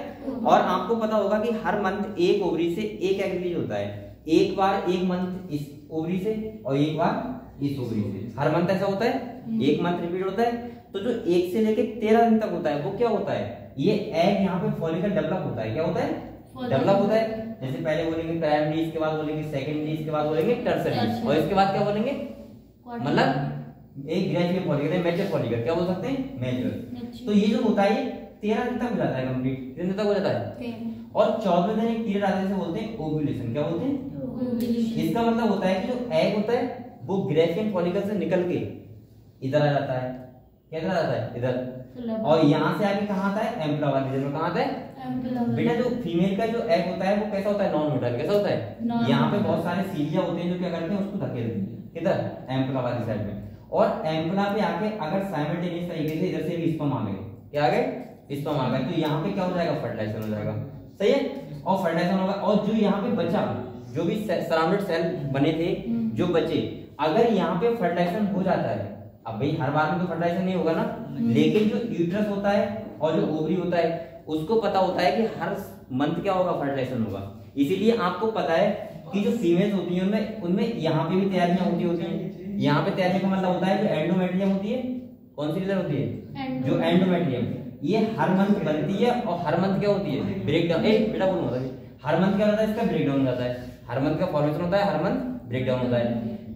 और आपको पता होगा कि हर मंथ एक ओवरी से एक एग रिलीज होता है। एक बार एक मंथ इस ओवरी से और एक बार इस ओवरी से, हर मंथ ऐसा होता है, एक मंथ रिपीट होता है। तो जो 1 से लेके 13 दिन तक होता है वो क्या होता है? ये एग यहाँ पे फॉलिकल डेवलप होता है। क्या होता है? डेवलप होता है। जैसे पहले बोलेंगे प्राइमरी, इसके बाद बोलेंगे सेकेंडरी, इसके बाद बोलेंगे टर्सरी, और इसके बाद क्या बोलेंगे? मतलब एक ग्रेजुएट फॉलिकल, मैच्योर फॉलिकल। क्या बोल सकते हैं? मैच्योर। तो ये जो होता है ये 13 दिन तक हो जाता है कंप्लीट। कितने दिन तक हो जाता है? और 14वें दिन एक पीरियड आता है, बोलते हैं ओव्यूलेशन। क्या बोलते हैं? इसका मतलब होता है कि जो एग होता है वो ग्रेफिन फॉलिकल से निकल के इधर आ जाता है। किधर आ जाता है? इधर। और यहाँ से आके कहाँ आता है? एम्पला वाली जगह में। कहाँ आता है बेटा? जो फीमेल का जो एग होता है वो कैसा होता है? Non motile. कैसा होता है? यहाँ पे बहुत सारे सीलिया होते हैं जो क्या करते हैं? उसको धकेल देते हैं। किधर? एम्पला वाली साइड में। और एम्पला पे आके अगर साइमल्टेनियस तरीके से इधर से भी स्पर्म आ गए, क्या आ गए? स्पर्म आ गए, तो यहाँ पे क्या हो जाएगा? फर्टिलाइजेशन हो जाएगा। सही है? और फर्टिलाइजेशन होगा, और जो यहाँ पे बचा, जो भी सराउंडेड सेल बने थे जो बचे, अगर यहाँ पे फर्टिलाइजेशन हो जाता है, अब भाई हर बार में तो फर्टिलाइजेशन नहीं होगा ना, लेकिन जो यूट्रस होता है और जो ओवरी होता है उसको पता होता है कि हर मंथ क्या होगा? फर्टिलाइजेशन होगा। इसीलिए आपको पता है कि जो फीमेल्स होती हैं उनमें यहाँ पे भी तैयारियां होती हैं। यहाँ पे तैयारी का मतलब होता है जो एंडोमेट्रियम होती है। कौन सी लेयर होती है? जो एंडोमेट्रियम, ये हर मंथ बनती है और हर मंथ क्या होती है? ब्रेकडाउन। बेटा बोलो, हर मंथ क्या होता है? इसका ब्रेकडाउन हो जाता है। हर मंथ का फॉर्मेशन होता है, हर मंथ ब्रेकडाउन होता है।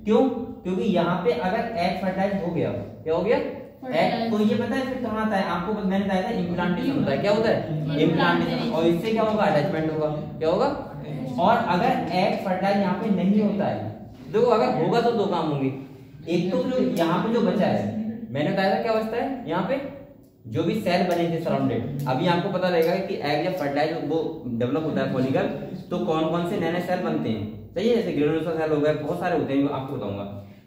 क्यों? क्योंकि यहाँ पे अगर एग फर्टिलाइज हो गया, क्या हो गया? एग, तो ये पता है फिर कहाँ आता है? आपको मैंने बताया था इम्प्लांटेशन होता है। क्या होता है? इम्प्लांटेशन। और इससे क्या होगा? अटैचमेंट होगा। क्या होगा? और अगर एग फर्टिलाइज यहाँ पे नहीं होता है, देखो अगर होगा तो दो काम होंगे। एक तो जो यहाँ पे जो बचा है, मैंने बताया था क्या बचता है? यहाँ पे जो भी सेल बने थे सराउंडेड, अभी आपको पता रहेगा कि एग जब फर्टिलाइज वो डेवलप होता है फॉलिकल, तो कौन कौन से नए नए सेल बनते हैं। सही है? जैसे ग्रेनुलोसा सेल हो गए, बहुत सारे होते हैं, आपको बताऊंगा।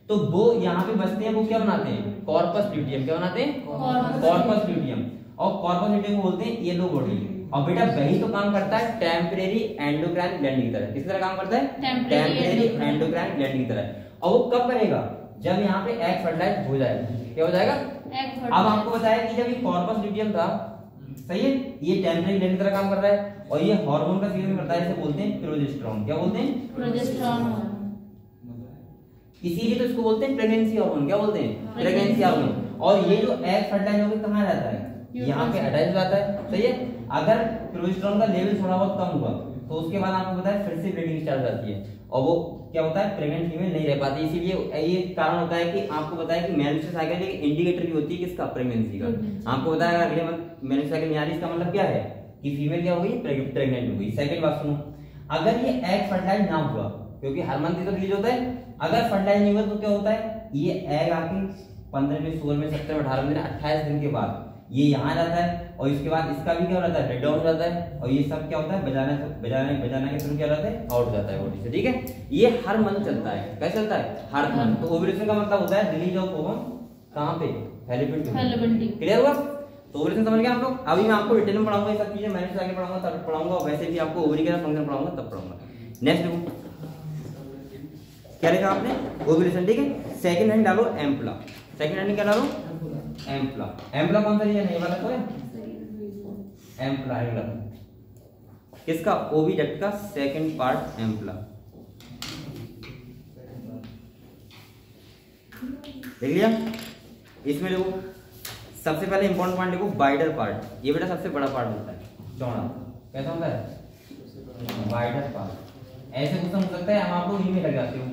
तो वो यहाँ पे बचते हैं, वो क्या बनाते हैं? Corpus luteum. क्या बनाते हैं? Corpus luteum. और कॉर्पस ल्यूटियम को बोलते हैं येलो बॉडी। और बेटा वही तो काम करता है टेम्परेरी एंडोक्राइन ग्लैंड की तरह। किस तरह काम करता है? टेम्परेरी एंडोक्राइन ग्लैंड की तरह। और वो कब करेगा? जब यहाँ पे एग फर्टिलाइज हो जाएगा। क्या हो जाएगा? अब आपको बताया कि जब ये कॉर्पस ल्यूटियम था, सही है, ये टेम्परेरी ग्लैंड की तरह काम कर रहा है और ये हार्मोन का सीक्रेशन करता है, इसे बोलते हैं प्रोजेस्टेरॉन। क्या बोलते हैं? प्रोजेस्टेरॉन। इसीलिए तो इसको बोलते हैं प्रेगनेंसी हार्मोन। क्या बोलते हैं? Pregnancy hormone. और ये जो एग फर्टिलाइज होकर कहाँ जाता है? यहाँ पे अटैच हो जाता है। सही है? अगर प्रोजेस्टेरॉन का लेवल थोड़ा बहुत कम हुआ तो उसके बाद आपको पता है फिर से ब्लीडिंग स्टार्ट हो जाती है और वो क्या होता है? प्रेग्नेंट फीमेल नहीं रह पाती। इसीलिए ये कारण होता है कि आपको बताया कि मेंस्ट्रुअल साइकिल एक इंडिकेटर भी होती है किसका? प्रेगनेंसी का। आपको बताया अगले मंथ मेंस्ट्रुअल साइकिल नहीं आ रही, इसका मतलब क्या है? कि फीमेल क्या हो गई? प्रेग्नेंट हो गई। सेकंड बात सुनो, अगर ये एग फर्टिलाइज ना हुआ, क्योंकि हर मंथ तो रिलीज होता है, अगर फर्टिलाइज नहीं हुआ तो क्या होता है? ये एग आके 15वें, 16वें, 17वें, 18वें दिन, 28 दिन के बाद ये यहाँ जाता है और इसके बाद इसका भी क्या हो जाता है? ब्रेकडाउन हो जाता है और ये सब क्या होता है? बजाना के थ्रू क्या होता है? आउट हो जाता है बॉडी से। ठीक है? ये हर मंथ चलता है। कैसे चलता है? हर मंथ। तो ओव्यूलेशन का मतलब होता है रिलीज ऑफ ओवम कहाँ पे? Fallopian tube. क्लियर हुआ? तो ओव्यूलेशन समझ गए आप लोग? अभी मैं आपको डिटेल में पढ़ाऊंगा ये सब चीजें, मैंने आगे पढ़ाऊंगा, तब पढ़ाऊंगा, और वैसे भी आपको ओवरी का फंक्शन पढ़ाऊंगा तब पढ़ाऊंगा। नेक्स्ट देखो क्या लिखा आपने? ओव्यूलेशन। ठीक है? सेकंड हैंड डालो एम्पला। सेकंड हैंड क्या डालो? एम्पला। एम्पला कौन सा रीजन है? ये वाला तो है एम्पला। किसका? ओविडक्ट का सेकंड पार्ट एम्पला। देख लिया? इसमें देखो सबसे पहले इंपॉर्टेंट पार्ट देखो, वाइडर पार्ट। ये बेटा सबसे बड़ा पार्ट होता है, चौड़ा। कैसा होता है वाइडर पार्ट। ऐसे क्वेश्चन हो सकता है हम आप लोग इनमें लग जाते हो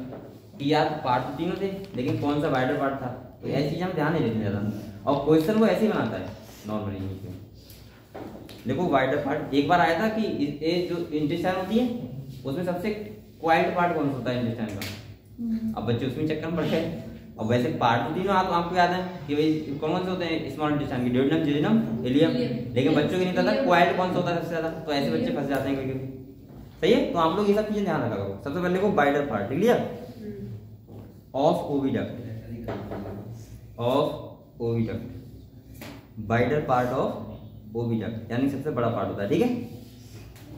कि यार पार्ट तो तीनों थे लेकिन कौन सा वाइडर पार्ट था, तो ऐसी चीज हम ध्यान नहीं देते ज़्यादा और क्वेश्चन वो ऐसे ही बनाता है नॉर्मली इंग्लिश में। देखो वाइडर पार्ट एक बार आया था कि ये जो इंटेस्टाइन होती है उसमें सबसे क्वाइल्ड पार्ट कौन सा होता है इंटेस्टाइन का। अब बच्चे उसमें चक्कर में पड़ गए। और वैसे पार्ट तो तीनों आपको याद है कि भाई कौन से होते हैं स्मॉल इंटेस्टाइन की, ड्यूडेनम, जेजुनम, इलियम, लेकिन बच्चों को नहीं पता क्वाइल्ड कौन सा होता है सबसे ज्यादा, तो ऐसे बच्चे फंस जाते हैं कभी कभी। सही है, तो आप लोग ये सब चीजें ध्यान रखा करो। सबसे पहले को वाइडर पार्ट लिख लिया of oviduct, of oviduct, wider part of oviduct यानी सबसे बड़ा पार्ट होता है। ठीक है,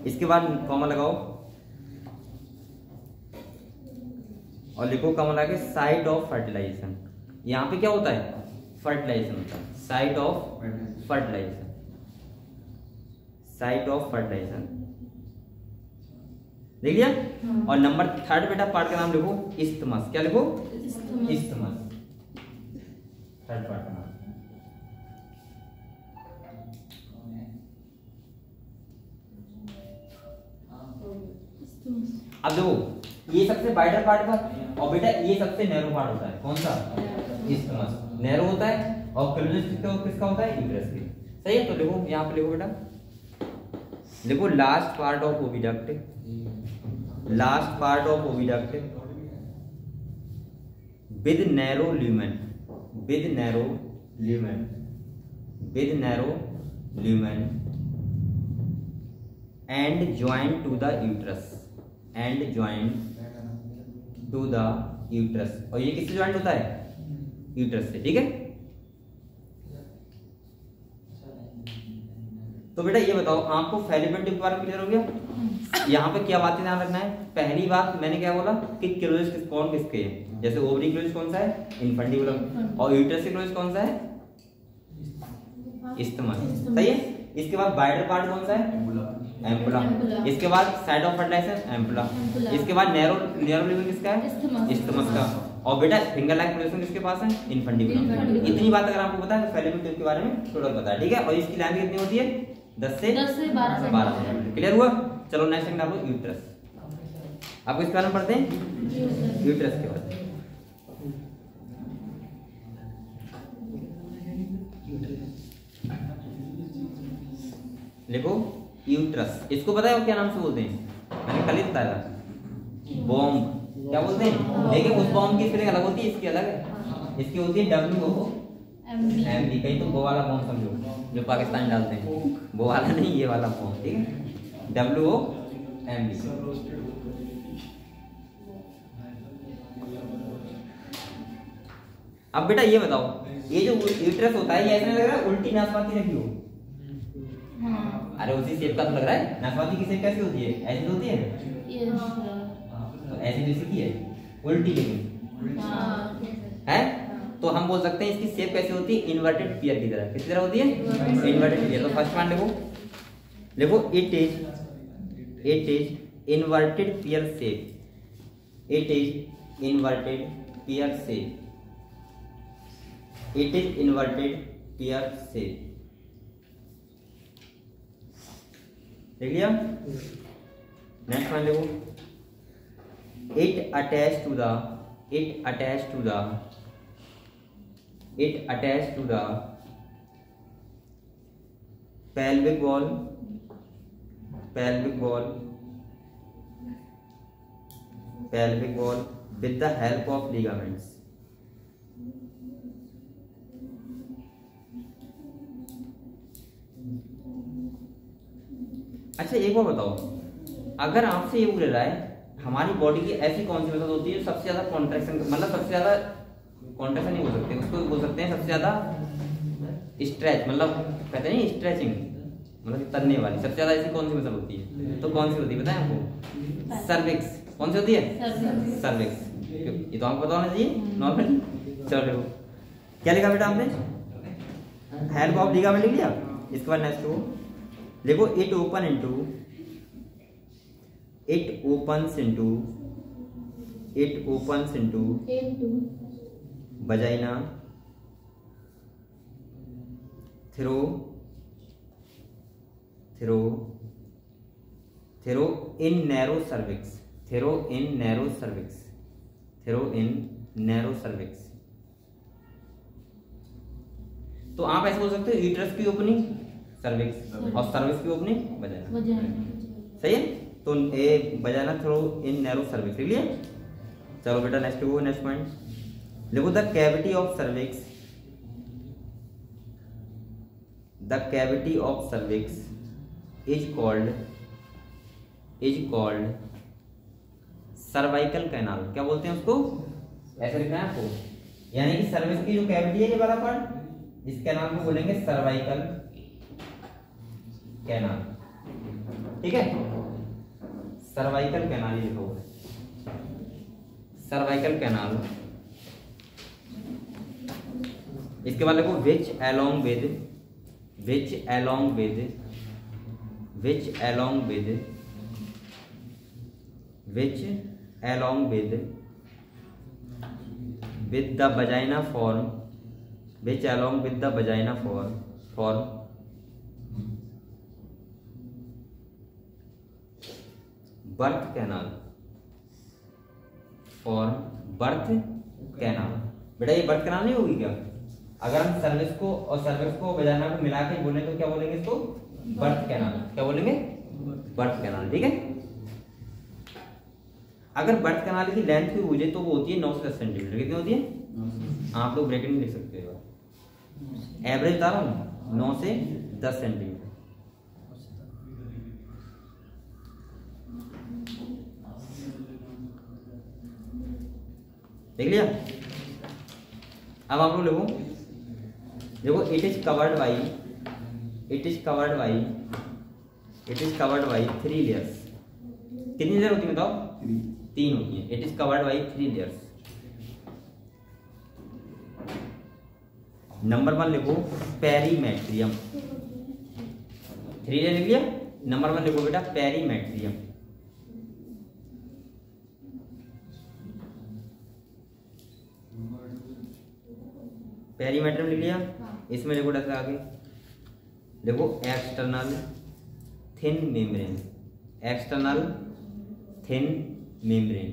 इसके बाद कॉमा लगाओ और लिखो कॉमा लगा के साइट ऑफ फर्टिलाइजेशन। यहाँ पे क्या होता है फर्टिलाइजेशन होता है, site of fertilisation, site of fertilisation देख लिया। और नंबर 3 बेटा पार्ट का नाम लिखो इस्थमस। क्या लिखो इस्थमस, 3rd पार्ट का नाम। अब देखो ये सबसे वाइडर पार्ट था और बेटा ये सबसे नैरो पार्ट होता है। कौन सा इस्थमस नैरो होता है और क्लोजेस्ट किसका होता है यूट्रस के। सही है, तो लिखो यहाँ पे लिखो बेटा, लिखो last part of oviduct, last part of oviduct with narrow lumen, with narrow lumen, with narrow lumen and join to the uterus, and join to the uterus. और ये किससे ज्वाइन होता है यूट्रस से। ठीक है, तो बेटा ये बताओ आपको फैलिपियन ट्यूब के बारे में क्लियर हो गया। यहाँ पे क्या बातें ध्यान रखना है। पहली बात मैंने क्या बोला कि क्लोजेस्ट कौन किसके है, जैसे ओवरी क्लोज कौन सा है इन्फंडिबुलम और यूट्रस के क्लोज कौन सा है इस्थमस। सही है, इसके बाद वाइडर पार्ट कौन सा है एम्पुला, इसके बाद साइड ऑफ फर्टिलाइजेशन एम्पुला, इसके बाद नैरो ल्यूमेन किसका है इस्थमस का, और बेटा फिंगर लाइक पोजीशन किसके पास है इन्फंडिबुलम। इतनी बात अगर आपको पता है तो फैलिपियन ट्यूब के बारे में थोड़ा पता है। ठीक है, और इसकी लेंथ कितनी होती है 10 से 12 सेंटीमीटर। क्लियर हुआ। चलो नेक्स्ट सेकंड आपको यूट्रस। आपको इसके बारे में पढ़ते हैं यूट्रस के बारे में। लिखो यूट्रस। इसको पता है क्या नाम से बोलते हैं, मैंने कल ही बताया था बॉम्ब। क्या बोलते हैं, लेकिन उस बॉम्ब की स्पेलिंग अलग होती है, इसकी अलग है। इसकी होती है WOMD। कहीं तो वो वाला बॉम्ब समझो जो पाकिस्तान डालते हैं, वो वाला नहीं, ये वाला बॉम्ब। ठीक है, WOMD। अब बेटा ये बताओ ये जो यूट्रस होता है ये ऐसा लग रहा है उल्टी नाशपाती रखी हो। अरे उसी शेप का तो लग रहा है। नाशपाती की शेप कैसी होती है, ऐसी होती है तो ऐसी जैसी की है उल्टी लेकिन है। तो हम बोल सकते हैं इसकी शेप कैसी होती है इन्वर्टेड पियर की तरह। किस तरह होती है इन्वर्टेड पियर। तो फर्स्ट वन लिखो, लिखो it is inverted pear shape, it is inverted pear shape, it is inverted pear shape. देख लिया। नेक्स्ट वन लिखो, it attach to the, it attach to the, it attach to the pelvic wall, pelvic wall, pelvic wall with the help of ligaments। अच्छा एक बार बताओ, अगर आपसे ये पूछ रहा है हमारी बॉडी की ऐसी कौन सी मसल होती है सबसे ज्यादा कॉन्ट्रैक्शन, मतलब सबसे ज्यादा कॉन्ट्रैक्शन नहीं बोल सकते उसको, बोल सकते हैं सबसे ज्यादा स्ट्रेच, मतलब कहते हैं स्ट्रेचिंग, मतलब तनने वाली सबसे ज्यादा ऐसी कौन सी मसल होती है, तो कौन सी होती है बताएं आपको, सर्विक्स। कौन सी होती है सर्विक्स। ये तो आपको पता होना चाहिए नॉर्मली। चलो देखो क्या लिखा बेटा आपने, हेल्प ऑफ लिगामेंट लिख लिया। इसके बाद नेक्स्ट को देखो, it open into, it opens into, it opens into vagina through through in narrow cervix, through in narrow cervix, through in narrow cervix. तो आप ऐसे बोल सकते हो यूट्रस की ओपनिंग सर्विक्स और सर्विक्स की ओपनिंग वजाइना। सही है, तो a vagina through in narrow cervix लिख लिया। चलो बेटा नेक्स्ट वो नेक्स्ट पॉइंट लिखो, the cavity of cervix, the cavity of cervix is called cervical canal. क्या बोलते हैं उसको, ऐसे लिखना है आपको, यानी कि सर्विक्स की जो कैविटी है ये वाला पार्ट, इस कैनाल को बोलेंगे सर्वाइकल कैनाल। ठीक है, सर्वाइकल कैनाल लिखो, सर्वाइकल कैनाल। इसके बाद लिखो which along with, which along with, which along with, which along with the vagina form, which along with the vagina form birth canal, form birth canal। बेटा ये birth canal नहीं होगी क्या, अगर हम सर्विस को और सर्विस को वजाइना को मिला के बोलें तो क्या बोलेंगे इसको, बर्थ कैनाल। क्या बोलेंगे, बर्थ कैनाल। ठीक है, अगर बर्थ कैनाल की लेंथ की पूछे तो वो होती है 9 से 10 सेंटीमीटर। कितनी होती है, आप लोग ब्रैकेट में लिख सकते हो, एवरेज बता रहा हूं 9 से 10 सेंटीमीटर। देख लिया। अब आप लोग लिखो, देखो it is covered by, it is covered by, it is covered by 3 layers. कितनी लेयर होती है बताओ, 3 होती है। It is covered by 3 layers. Number 1 लिखो पेरीमेट्रियम, 3 लेयर लिख लिया। नंबर 1 लिखो बेटा पेरीमेट्रियम। पेरीमेट्रियम लिख लिया। इसमें लिखो डॉक्टर आगे देखो external thin membrane, external thin membrane.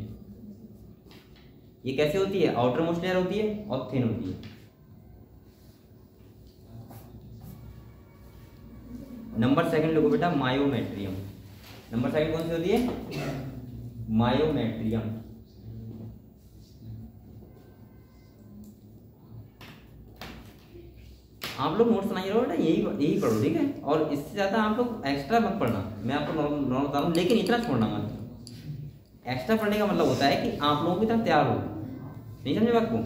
ये कैसे होती है, आउटर मोस्ट लेयर होती है और थिन होती है। नंबर 2 लिखो बेटा मायोमेट्रियम। नंबर 2 कौन सी होती है, मायोमेट्रियम। आप लोग नोट्स बनाइए बेटा, यही पढ़ो ठीक है, और इससे ज्यादा आप लोग एक्स्ट्रा मत पढ़ना। मैं आपको नॉर्मल बता रहा हूँ, लेकिन इतना छोड़ना मत। एक्स्ट्रा पढ़ने का मतलब होता है कि आप लोगों की तरह तैयार हो। नहीं समझे बात को,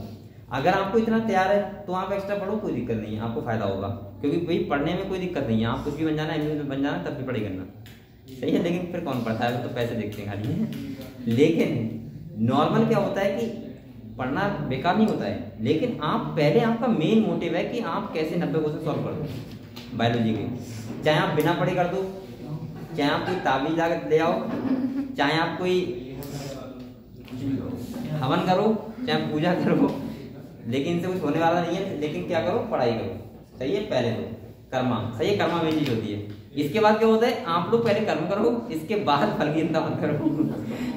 अगर आपको इतना तैयार है तो आप एक्स्ट्रा पढ़ो, कोई दिक्कत नहीं है, आपको फायदा होगा। क्योंकि भाई पढ़ने में कोई दिक्कत नहीं है, आप कुछ भी बन जाना, एमबीबीएस में बन जाना, तब भी पढ़ाई करना सही है। लेकिन फिर कौन पढ़ता है, तो पैसे देखते हैं खाली है। लेकिन नॉर्मल क्या होता है कि पढ़ना बेकार नहीं होता है, लेकिन आप पहले, आपका मेन मोटिव है कि आप कैसे 90 क्वेश्चन सॉल्व कर दो बायोलॉजी के। चाहे आप बिना पढ़े कर दो, चाहे आप कोई ताबीज ले आओ, चाहे आप कोई हवन करो, चाहे पूजा करो, लेकिन इनसे कुछ होने वाला नहीं है। लेकिन क्या करो, पढ़ाई करो। सही है, पहले तो कर्मा, सही है, कर्मा मेन चीज होती है। इसके बाद क्या होता है, आप लोग पहले कर्म करो, इसके बाद फल की चिंता मत करो।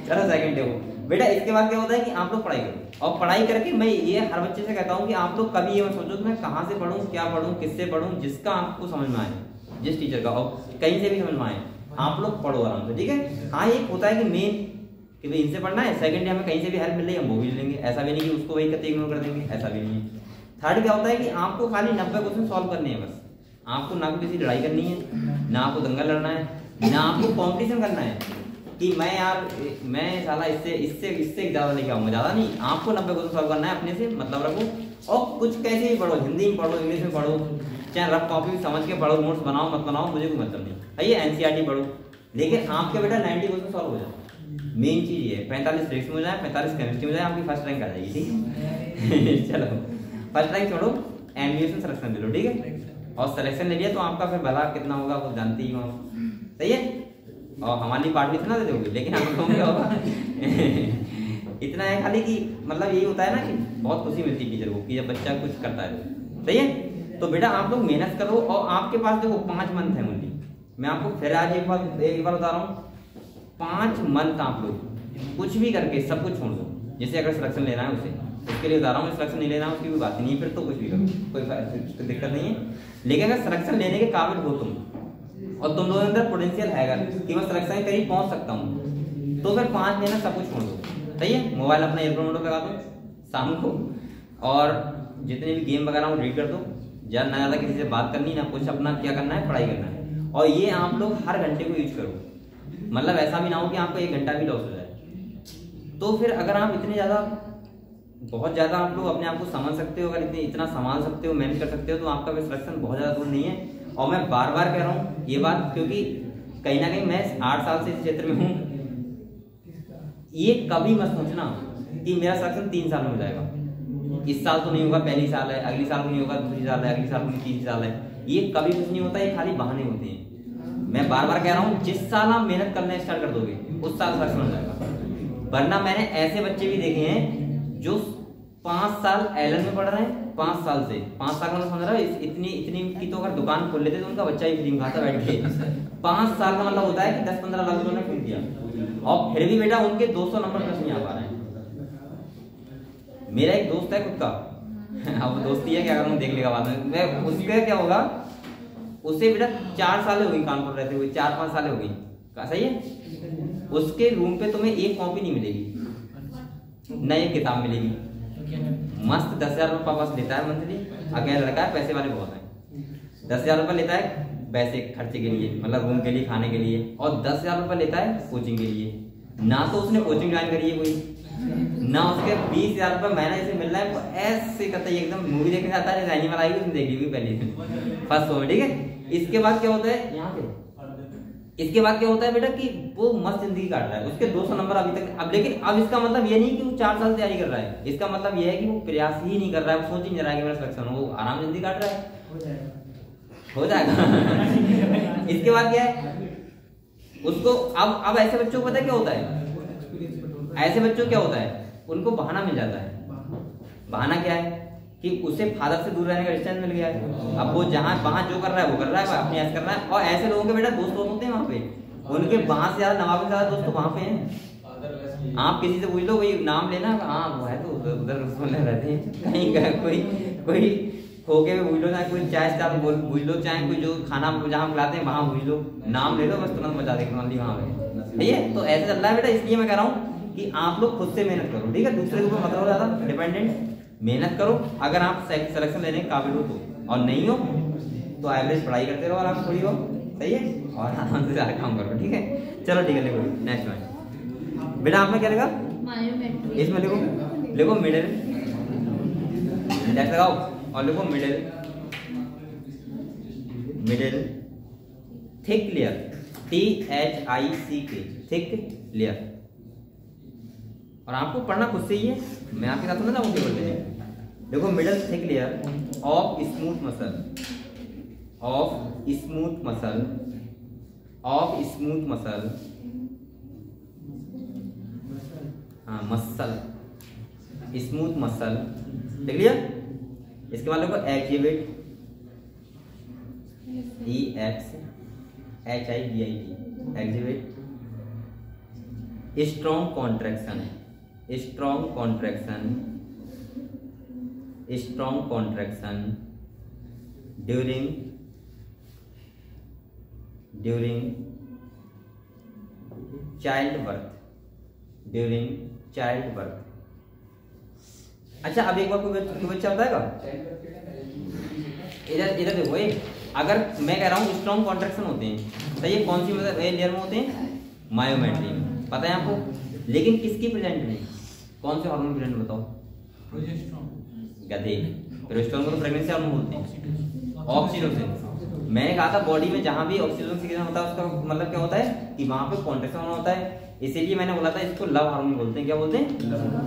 चलो सेकंड देखो बेटा, इसके बाद क्या होता है कि आप लोग पढ़ाई करो, और पढ़ाई करके मैं ये हर बच्चे से कहता हूँ कि आप लोग कभी ये मत सोचो मैं कहाँ से पढ़ूँ, क्या पढ़ूँ, किससे पढ़ूँ, जिसका आपको समझ में आए, जिस टीचर का, और कहीं से भी समझ में आए, आप लोग पढ़ो आराम से। ठीक है, हाँ एक होता है कि मेन कि भाई इनसे पढ़ना है, सेकंड हमें कहीं से भी हेल्प मिल रही है हम वो भी ले लेंगे। ऐसा भी नहीं कि उसको वही करते इग्नोर कर देंगे, ऐसा भी नहीं है। थर्ड क्या होता है कि आपको खाली 90 क्वेश्चन सॉल्व करने हैं बस। आपको ना किसी लड़ाई करनी है, ना आपको दंगा लड़ना है, ना आपको कंपटीशन करना है कि मैं यार मैं साला इससे ज्यादा लेके आऊंगा, ज्यादा नहीं। आपको 90 क्वेश्चन सॉल्व करना है, अपने से मतलब रखो, और कुछ कैसे भी पढ़ो, हिंदी में पढ़ो, इंग्लिश में पढ़ो, चाहे रफ कॉपी समझ के पढ़ो, नोट्स बनाओ मत बनाओ, मुझे कोई मतलब नहीं। आइए एनसीईआरटी पढ़ो, लेकिन आपके बेटा 90 क्वेश्चन सॉल्व हो जाए। मेन चीज ये 45 फिजिक्स में हो जाए, 45 केमिस्ट्री में हो जाए, आपकी फर्स्ट रैंक आ जाएगी। ठीक है चलो फर्स्ट रैंक छोड़ो, एमबीएस में सिलेक्शन ले लो। ठीक है, और सिलेक्शन ले लिया तो आपका फिर भला कितना होगा वो जानते ही हो। सही है, और हमारी पार्ट भी इतना दे दोगे, लेकिन हम लोगों क्या होगा इतना है खाली कि मतलब यही होता है ना कि बहुत खुशी मिलती है टीचर को कि जब बच्चा कुछ करता है। सही है, तो बेटा आप लोग मेहनत करो, और आपके पास देखो 5 मंथ है ओनली। मैं आपको फिर आज एक बार बता रहा हूँ, 5 मंथ आप लोग कुछ भी करके सब कुछ छोड़ दो। जैसे अगर सिलेक्शन लेना है उसे, उसके लिए बता रहा हूँ, सिलेक्शन नहीं लेना है उसकी भी बात नहीं है, फिर तो कुछ भी करो, कोई दिक्कत नहीं है। लेकिन अगर सिलेक्शन लेने के काबिल हो तुम और तुम लोगों के अंदर पोटेंशियल है अगर कि मैं सिलेक्शन के करीब पहुंच सकता हूँ, तो फिर 5 महीना सब कुछ छोड़ दो। सही है, मोबाइल अपना एयरप्लेन मोड लगा दो शाम को, और जितने भी गेम वगैरह डिलीट कर दो। ना ज़्यादा किसी से बात करनी, ना कुछ, अपना क्या करना है, पढ़ाई करना है। और ये आप लोग हर घंटे को यूज करो, मतलब ऐसा भी ना हो कि आपको 1 घंटा भी लॉस हो जाए। तो फिर अगर आप इतने ज़्यादा, बहुत ज़्यादा आप लोग अपने आप को समझ सकते हो, अगर इतना संभाल सकते हो, मैनेज कर सकते हो, तो आपका भी सिलेक्शन बहुत ज़्यादा दूर नहीं है। और मैं बार बार कह रहा हूँ ये बात, क्योंकि कहीं ना कहीं मैं 8 साल से इस क्षेत्र में हूँ। ये कभी मत सोचना कि मेरा सिलेक्शन 3 साल में हो जाएगा, इस साल तो नहीं होगा, पहली साल है, अगली साल को नहीं होगा, दूसरी साल है, अगली साल को नहीं, तीसरी साल है। ये कभी कुछ नहीं होता, ये खाली बहाने होते हैं। मैं बार बार कह रहा हूँ, जिस साल आप मेहनत करना स्टार्ट कर दोगे उस साल सिलेक्शन हो जाएगा। वरना मैंने ऐसे बच्चे भी देखे हैं जो 5 साल एलन में पढ़ रहे हैं, 5 साल से, 5 साल का समझ रहा है, इतनी की तो अगर दुकान खोल लेते तो उनका बच्चा ही फ्री में खाता बैठ के। 5 साल का मतलब होता है कि 10-15 लाख उन्होंने फूक दिया, और फिर भी बेटा उनके 200 नंबर प्लस नहीं आ पा रहे हैं। मेरा एक दोस्त है खुद का, अब दोस्ती है क्या करूँ, देख लेगा बाद में। मैं उसका क्या होगा, उसे बेटा 4 साल हो गई कानपुर रहते हुए, 4-5 साल हो गई, सही है। उसके रूम पे तुम्हें एक कॉपी नहीं मिलेगी, न एक किताब मिलेगी। मस्त 10,000 रुपये पापा लेता है मंथली, अकेला लड़का है, पैसे वाले बहुत हैं। 10,000 रुपये लेता है पैसे खर्चे के लिए, मतलब रूम के लिए, खाने के लिए, और 10,000 रुपये लेता है कोचिंग के लिए। ना तो उसने कोचिंग ज्वाइन करी है कोई, ना उसके 20,000 रुपये महीना इसे मिल रहा है। ऐसे करता है एकदम, मूवी देखने जाता है, एनिमल आई उसने देखी हुई पहले फर्स्ट हो, ठीक है। इसके बाद क्या होता है यहाँ पे, इसके बाद क्या होता है बेटा कि वो मस्त जिंदगी काट रहा है, उसके 200 नंबर अभी तक। अब लेकिन अब इसका मतलब ये नहीं कि वो 4 साल तैयारी कर रहा है, इसका मतलब ये है कि वो प्रयास ही नहीं कर रहा है, वो सोच ही नहीं रहा है कि मेरा सिलेक्शन हो, वो आराम जिंदगी काट रहा है, हो जाएगा। इसके बाद क्या है उसको, अब ऐसे बच्चों को पता है क्या होता है, ऐसे बच्चों क्या होता है, उनको बहाना मिल जाता है। बहाना क्या है कि उसे फादर से दूर रहने का डिस्टेंस मिल गया है। अब वो जहाँ वहाँ जो कर रहा है वो कर रहा है, अपनी ऐसे कर रहा है। और ऐसे लोगों के बेटा दोस्त होते हैं वहाँ पे, उनके वहाँ से ज्यादा नवाब से ज्यादा दोस्त तो वहाँ पे हैं। आप किसी से पूछ लो, वही नाम लेना, हाँ वो है, तो उधर सुनने रहते हैं। कहीं कोई होके में पूछ लो, चाहे कोई चाय स्टाफ पूछ लो, चाहे कोई जो खाना जहाँ बुलाते हैं वहाँ पूछ लो, नाम ले लो, बस तुरंत बचा देंगे वहाँ पे। ठीक है, तो ऐसे चल रहा है बेटा। इसलिए मैं कह रहा हूँ कि आप लोग खुद से मेहनत करो, ठीक है, दूसरे के ऊपर मत रहो ज्यादा डिपेंडेंट। मेहनत करो, अगर आप सिलेक्शन लेने के काबिल हो तो, और नहीं हो तो एवरेज पढ़ाई करते रहो आराम थोड़ी हो, सही है, और आराम से सारा काम करो, ठीक है। चलो ठीक है, लिखो नेक्स्ट वन बेटा, आपने क्या लिखा, इसमें लिखो मिडिल, इंडेक्स लगाओ और लिखो middle, thick layer, THICK, thick layer. और आपको पढ़ना खुद से ही है, मैं आपके साथ हूं ना, वो बोलते हैं। देखो middle thick layer of smooth muscle, of smooth muscle, of smooth muscle, हाँ मसल, स्मूथ मसल, देख लिया। इसके बाद देखो exhibit, EXHIBIT, exhibit strong contraction, strong contraction, strong contraction during child birth, during child birth. अच्छा, अब एक बार कोई बच्चा बताएगा, इधर देखो, अगर मैं कह रहा हूँ स्ट्रॉन्ग कॉन्ट्रैक्शन होते हैं, तो ये कौन सी मतलब लेयर में होते हैं, मायोमेट्री में, पता है आपको। लेकिन किसकी प्रेजेंट में, कौन से हार्मोन प्रेजेंट बताओ, गधे, प्रोजेस्टेरोन को तो प्रेगनेंसी हार्मोन बोलते हैं, ऑक्सीटोसिन। मैंने कहा था बॉडी में जहां भी ऑक्सीटोसिन सीक्रेशन होता है उसका मतलब क्या होता है कि वहां पे कॉन्ट्रैक्शन होता है, इसीलिए मैंने बोला था इसको लव हार्मोन बोलते हैं। क्या बोलते हैं,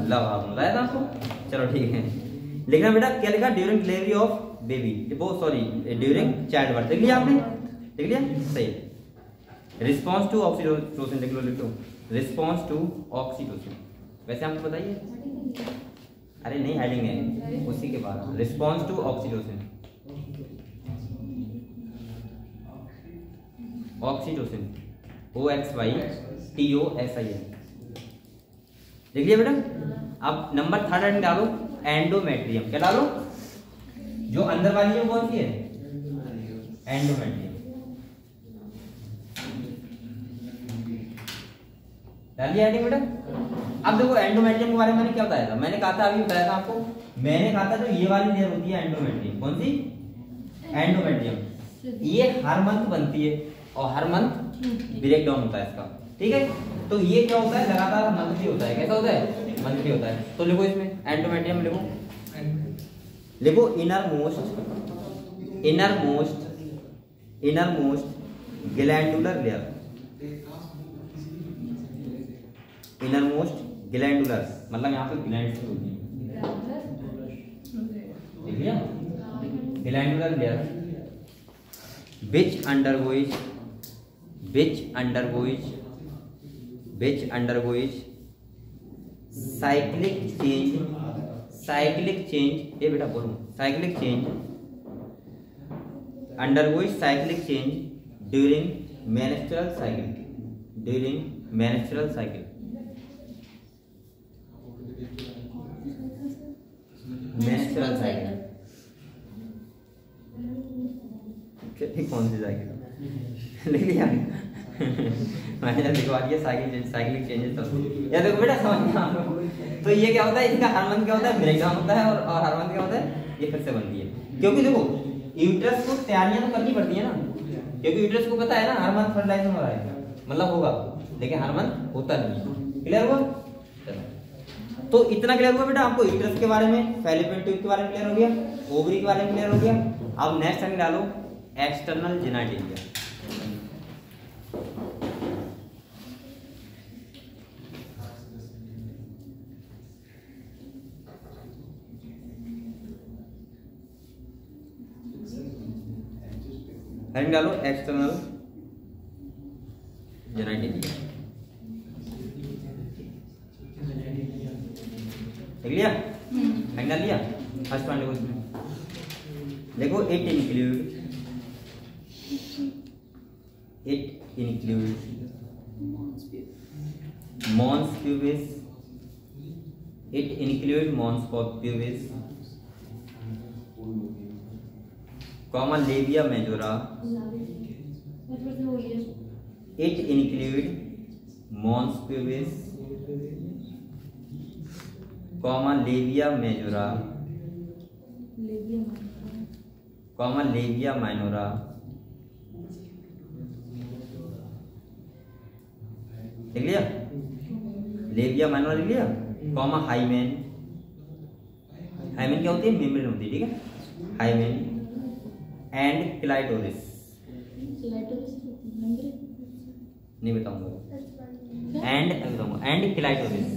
लव हार्मोन, बताया था आपको। चलो ठीक है, लिखना बेटा, क्या लिखा, ड्यूरिंग डिलीवरी ऑफ बेबी, वो सॉरी ड्यूरिंग चाइल्ड बर्थ, देख लिया आपने, देख लिया, सही। रिस्पॉन्स टू ऑक्सीटोसिन, देख लो, लिख लो, रिस्पॉन्स टू ऑक्सीटोसिन। वैसे आपको बताइए, अरे नहीं हेडिंग है उसी के बाद, response to oxytocin, oxytocin OXY TOSIN। देख लिया बेटा। अब नंबर 3 हेडिंग डालो एंडोमेट्रियम। क्या डालो? जो अंदर वाली है कौन सी है? एंडोमेट्रियम। डालिए हेडिंग बेटा। अब देखो एंडोमेट्रियम के बारे में मैंने क्या बताया था? मैंने कहा था, अभी बताया था आपको, मैंने कहा था जो ये वाली लेयर होती है एंडोमेट्रियम, कौन सी? एंडोमेट्रियम। ये हर मंथ बनती है और हर मंथ ब्रेक डाउन होता है इसका, ठीक है। तो ये क्या होता है? लगातार मंथली होता है। कैसा होता है? मंथली होता है। तो लिखो इसमें एंडोमेट्रियम लिखो, लिखो innermost glandular layer. Innermost glandular मतलब यहाँ पे ग्लैंड से होती है, देख लिया? Glandular layer which undergoes cyclic change, ये बेटा बोलो, undergoes cyclic change during menstrual cycle। menstrual cycle कौन सी साइकिल लिख लिया? मैंने लिखवा दिया साइक्लिक चेंजेस। तो या देखो बेटा समझ में आ रहा है। तो ये क्या होता है? इसका हर मंथ क्या होता है? ब्रेकडाउन होता है और हर मंथ क्या होता है? ये फिर से बनती है। क्योंकि देखो यूट्रस को तैयारियां तो करनी पड़ती है ना, क्योंकि यूट्रस को पता है ना हर मंथ फर्टिलाइजेशन हो रहा है, मतलब होगा, लेकिन हर मंथ होता नहीं। क्लियर हुआ? तो इतना क्लियर हुआ बेटा आपको यूट्रस के बारे में, फैलोपियन ट्यूब के बारे में क्लियर हो गया, ओवरी के बारे में क्लियर हो गया। अब नेक्स्ट टाइम डालो एक्सटर्नल जेनिटलिया। हेडिंग डालो एक्सटर्नल जेनिटलिया। देख लिया? हेडिंग डाल लिया। फर्स्ट पॉइंट देखो इसमें, देखो it include mons pubis, it include mons pubis, comma labia majora, it include mons pubis, comma labia majora, comma labia minora, लिख लिया? लेबिया माइनोरा लिख लिया, कॉमा हाइमेन। हाइमेन क्या होती है? मेम्ब्रेन होती है, ठीक है? Hymen and clitoris. नहीं बताऊंगा, एंड बताऊंगा, एंड क्लाइटोरिस।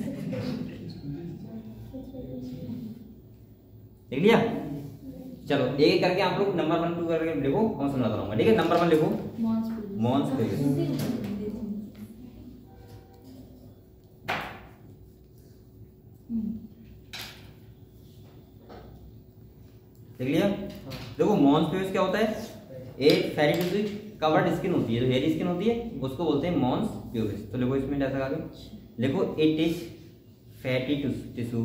लिख लिया? चलो एक करके आप लोग नंबर 1 2 करके लिखो, कौन समझाता रहूंगा, ठीक है? नंबर 1 लिखो मॉन्स प्यूबिस। देख लिया? देखो मॉन्स प्यूबिस क्या होता है? एक फेरी कवर्ड स्किन होती है, जो हेयरी स्किन होती है उसको बोलते हैं मॉन्स प्यूबिस। तो लिखो इसमें जैसा आगे लिखो, it is fatty tissue,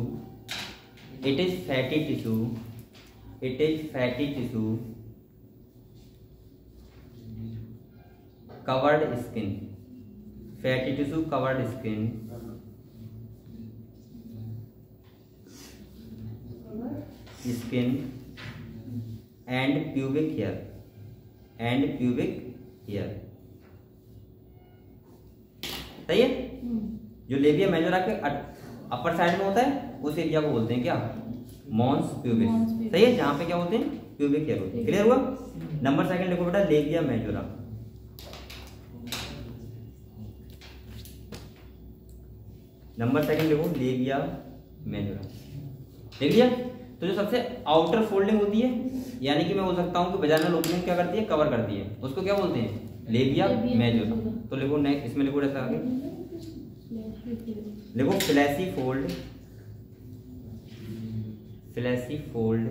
it is fatty tissue, it is fatty tissue covered skin, fatty tissue covered skin and pubic hair, and pubic hair. सही है? जो लेबिया मेजोरा के अपर साइड में होता है उस एरिया को बोलते हैं क्या? Mons pubis. सही है? जहां पे क्या होते हैं? प्यूबिक हेयर होते हैं। क्लियर हुआ? नंबर 2 लिखो बेटा लेबिया मेजोरा। नंबर 2 लिखो लेबिया मेजोरा। देख लिया? तो जो सबसे आउटर फोल्डिंग होती है, यानी कि मैं बोल सकता हूं कि वजाइनल ओपनिंग क्या करती है? कवर करती है, उसको क्या बोलते हैं? Labia majora. तो लिखो नेक्स्ट, इसमें लिखो ऐसा आगे लिखो fleshy fold, fleshy fold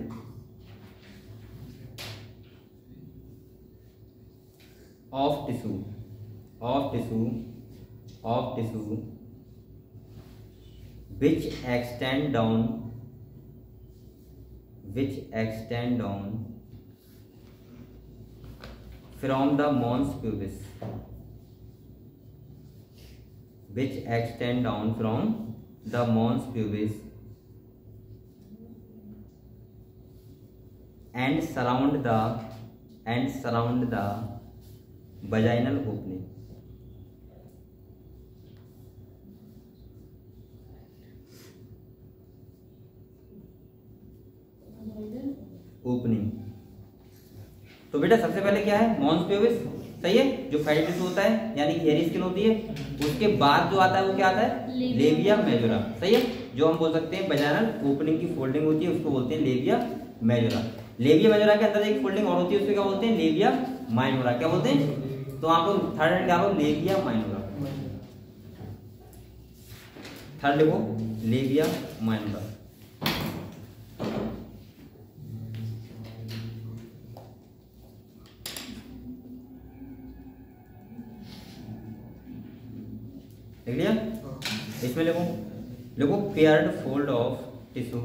of tissue of tissue which extend down from the mons pubis, which extend down from the mons pubis and surround the vaginal opening. Opening. तो बेटा सबसे पहले क्या है, मॉन्स प्यूबिस, सही है, जो फैटी टिश्यू होता है यानी कि हेयरी स्किन होती है। उसके बाद जो आता है वो क्या आता है, लेबिया मेजोरा, सही है, जो हम बोल सकते हैं वजाइनल ओपनिंग की फोल्डिंग होती है उसको बोलते हैं लेबिया मेजोरा। लेबिया मेजोरा के अंदर एक फोल्डिंग और होती है उसको क्या बोलते हैं, लेबिया माइनोरा। क्या बोलते हैं, तो आप लोग थर्ड डालो लेबिया माइनोरा, थर्ड लिखो लेबिया माइनोरा। देख लिया, इसमें लिखो paired fold of tissue,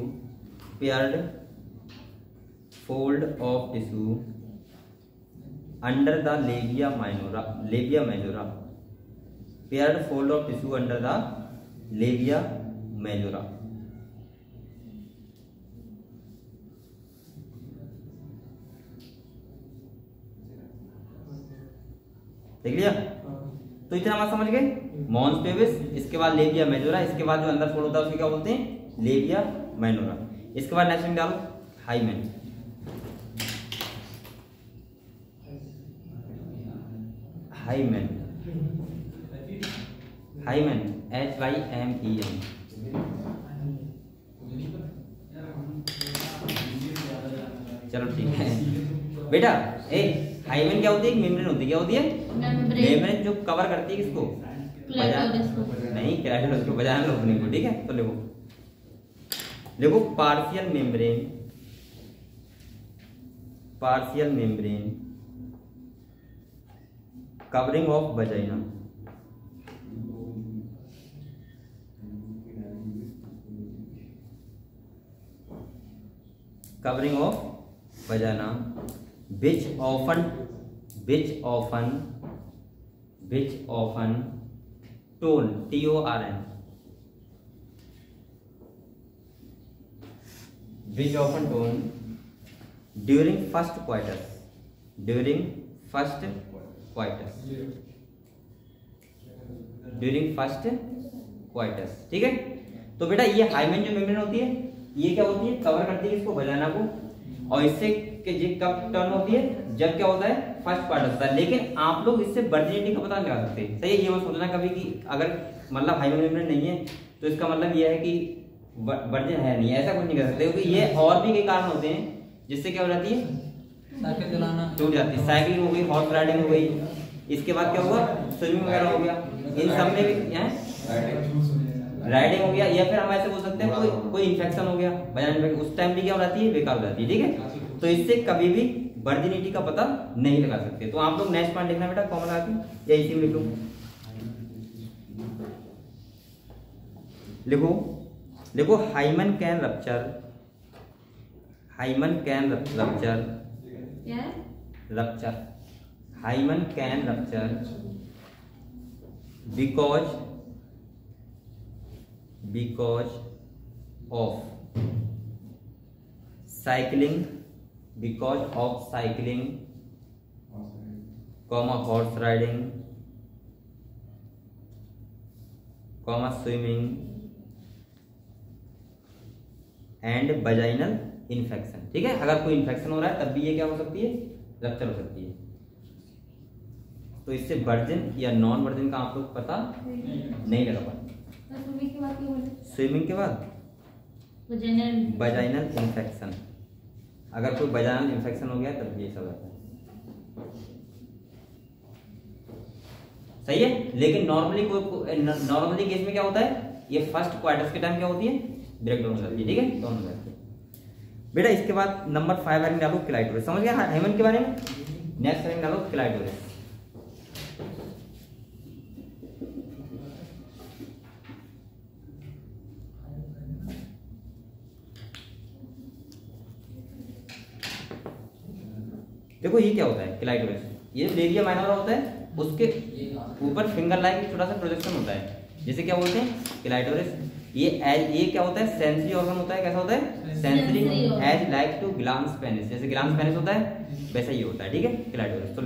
paired fold of tissue under the labia minora, labia majora, paired fold of tissue under the labia majora. देख लिया, तो इतना बात समझ गए, मॉन्स प्यूबिस, इसके बाद लेबिया मेजोरा, इसके बाद जो अंदर फोल्ड होता है उसको क्या बोलते हैं, लेबिया माइनोरा। इसके बाद नेक्स्ट में डालो हाइमेन, हाइमेन, हाइमेन HYMEN। चलो ठीक है बेटा, हाइमेन क्या होती है, मेम्ब्रेन होती है, क्या होती है, मेम्ब्रेन जो कवर करती है किसको, नहीं क्लाइटोरिस को, वजाइनल ओपनिंग को, ठीक है। तो लिखो partial membrane, partial membrane covering of vagina, covering of vagina which often torn, TORN, which often torn during first coitus, during first coitus, ठीक है। तो बेटा ये हाइमेन जो मेम्ब्रेन होती है ये क्या होती है, कवर करती है इसको, वजाइना को, और इससे कि ये कब टर्न होती है, जब क्या होता है, फर्स्ट पार्ट होता है। लेकिन आप लोग इससे वर्जिनिटी का पता नहीं लगा सकते, सही है, ये मत सोचना कभी कि अगर मतलब हाइमेन मेम्ब्रेन नहीं है तो इसका मतलब ये है कि वर्जिन है नहीं, ऐसा कुछ नहीं कर सकते, क्योंकि ये और भी कई कारण होते हैं जिससे क्या हो जाती है, साइकिल चलाना टूट जाती है, साइकिलिंग हो गई, हॉर्स राइडिंग हो गई, इसके बाद क्या हुआ, स्विमिंग वगैरह हो गया, इन सब में भी राइडिंग हो गया, या फिर हम ऐसे बोल सकते हैं कोई इन्फेक्शन हो गया वजाइना में, उस टाइम भी क्या हो जाती है, बेकार हो जाती है, ठीक है। तो इससे कभी भी वर्जिनिटी का पता नहीं लगा सकते। तो आप लोग नेक्स्ट पॉइंट देखना बेटा, कॉमन आके या इसी में लिखो hymen can rupture, hymen can rupture, rupture, hymen can rupture because of cycling, horse riding, swimming and vaginal infection, ठीक है। अगर कोई इन्फेक्शन हो रहा है तब भी ये क्या हो सकती है, रप्चर हो सकती है। तो इससे वर्जिन या नॉन वर्जिन का आप लोग पता नहीं लगा पाते। स्विमिंग के बाद वजाइनल इन्फेक्शन, अगर कोई वजाइनल इन्फेक्शन हो गया तब ये सब होता है, सही है। लेकिन नॉर्मली केस में क्या होता है, ये फर्स्ट क्वार्टर्स के टाइम क्या होती है, ब्रेक डाउन हो जाती है, ठीक है, डाउन हो जाती है बेटा। इसके बाद नंबर 5 हेडिंग डालो क्लाइटोरिस, समझ गया हाइमेन के बारे में। नेक्स्ट हेडिंग डालो क्लाइटोरिस, देखो ये क्या होता है क्लाइटोरिस, ये लेबिया माइनोरा होता है, उसके ऊपर फिंगर लाइक छोटा सा प्रोजेक्शन होता है, जिसे क्या बोलते हैं क्लाइटोरिस। ये क्या होता है सेंसरी ऑर्गन होता है, कैसा होता है sensory, as like to glans penis, जैसे ग्लांस पेनिस होता है वैसा ही होता है, ठीक है क्लाइटोरिस। तो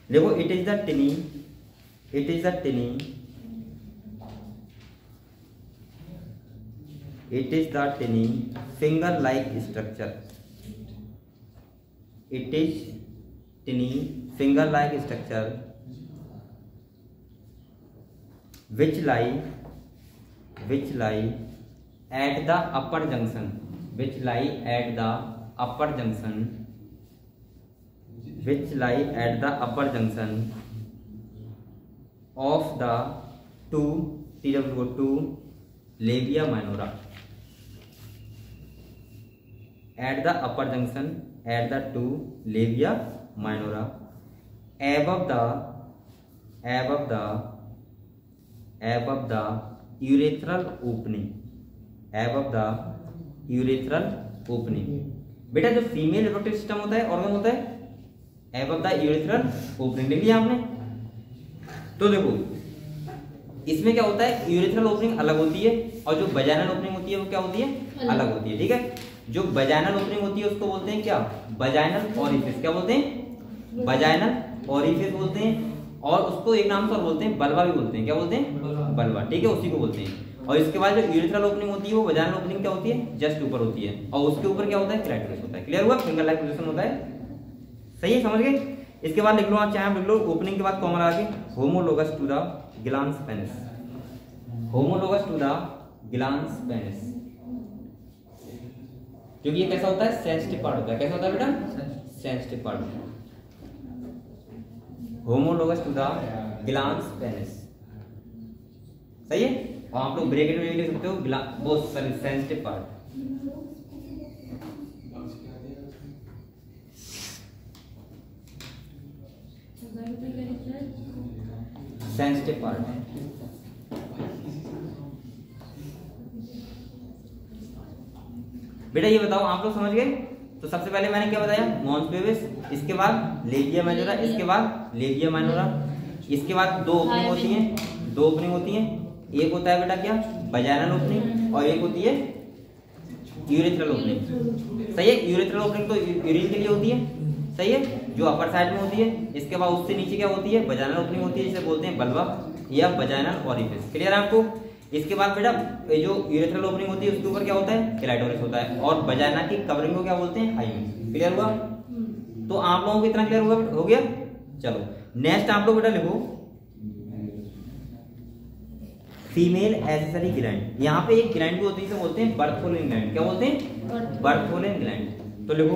लिखो it is the टिनी, it is the टिनी, it is the टिनी finger like structure, it is टिनी finger like structure which lie at the upper junction, which lie at the upper junction, which lie at the upper junction of the two labia minora, at the upper junction at the two labia minora, above the urethral opening, above the urethral opening। बेटा जो female reproductive system होता है organ होता है above the urethral opening, देख लिया आपने। तो देखो इसमें क्या होता है यूरेथ्रल ओपनिंग अलग होती है और जो वजाइनल ओपनिंग होती है वो क्या होती है अलग होती है, ठीक है। जो वजाइनल ओपनिंग होती है उसको बोलते हैं क्या वजाइनल ओरिफिस, क्या बोलते हैं वजाइनल ओरिफिस बोलते हैं, और उसको एक नाम से और बोलते हैं बल्बा भी बोलते हैं, क्या बोलते हैं बल्बा, ठीक है उसी को बोलते हैं। और इसके बाद जो यूरेथ्रल ओपनिंग होती है वो वजाइनल ओपनिंग क्या होती है जस्ट ऊपर होती है, और उसके ऊपर क्या होता है क्लाइटोरिस होता है। क्लियर हुआ, फिंगर लाइक पोजीशन होता है, सही है समझ गए। इसके बाद लिख लो आप चाहे लिख लो ओपनिंग के बाद कॉमन आगे homologous to the glans penis, homologous to the glans penis, क्योंकि ये कैसा होता है सेंसिटिव पार्ट होता है, कैसा होता है बेटा sensitive part, homologous to the glans penis, सही है। और आप लोग ब्रैकेट में लिख सकते हो वो सेंसिटिव पार्ट, सेंसिटिव पार्ट। बेटा ये बताओ आप लोग समझ गए। तो सबसे पहले मैंने क्या बताया मॉन्स पेविस, इसके बाद लेबिया माइनोरा, इसके बाद लेबिया माइनोरा, इसके बाद दो ओपनिंग होती हैं, दो ओपनिंग होती हैं, एक होता है बेटा क्या वजाइनल ओपनिंग और एक होती है यूरेथ्रल ओपनिंग, सही है। यूरेथ्रल ओपनिंग तो यूरिन के लिए होती है, सही है, जो अपर साइड में होती है। इसके बाद उससे नीचे क्या होती है वजाइनल ओपनिंग होती है, जिसे बोलते हैं बल्बा या वजाइनल ओरिफिस। क्लियर है आपको। इसके बाद बेटा जो यूरेथ्रल ओपनिंग होती है उसके ऊपर क्या होता है क्लाइटोरिस होता है, और वजाइना की कवरिंग को क्या बोलते हैं हाइमेन। क्लियर हुआ। तो आप लोगों को इतना क्लियर हो गया। चलो नेक्स्ट आप लोग बेटा लिखो फीमेल एसेसरी ग्लैंड। यहाँ पे एक ग्लैंड भी होती है, इसे बोलते हैं बर्थोलिन ग्लैंड। क्या बोलते हैं बर्थोलिन ग्लैंड। तो लिखो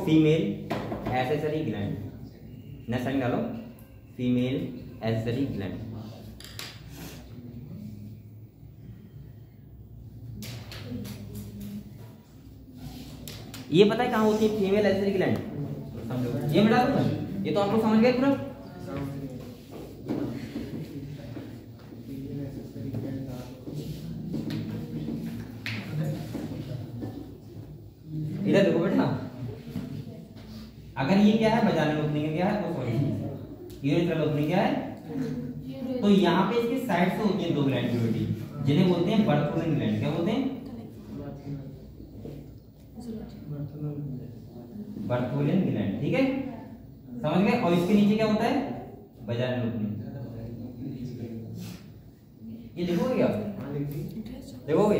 female accessory gland, next line डालो फीमेल एसेसरी ग्लैंड। ये पता है कहाँ होती है फीमेल एसेसरी ग्लैंड, समझो ये बेटा ये तो आप लोग समझ गए पूरा। इधर देखो बेटा, अगर ये क्या है वजाइनल ओपनिंग क्या है, सॉरी यूरेथ्रल ओपनिंग क्या है, तो यहाँ पे इसके साइड से होती है दो ग्लैंड बेटी, जिन्हें बोलते हैं बर्थोलिन ग्लैंड। क्या बोलते हैं बर्थोलिन ग्लैंड, ठीक है समझ गए। और इसके नीचे क्या होता है वजाइनल ओपनिंग। ये देखोगे क्या देखोगे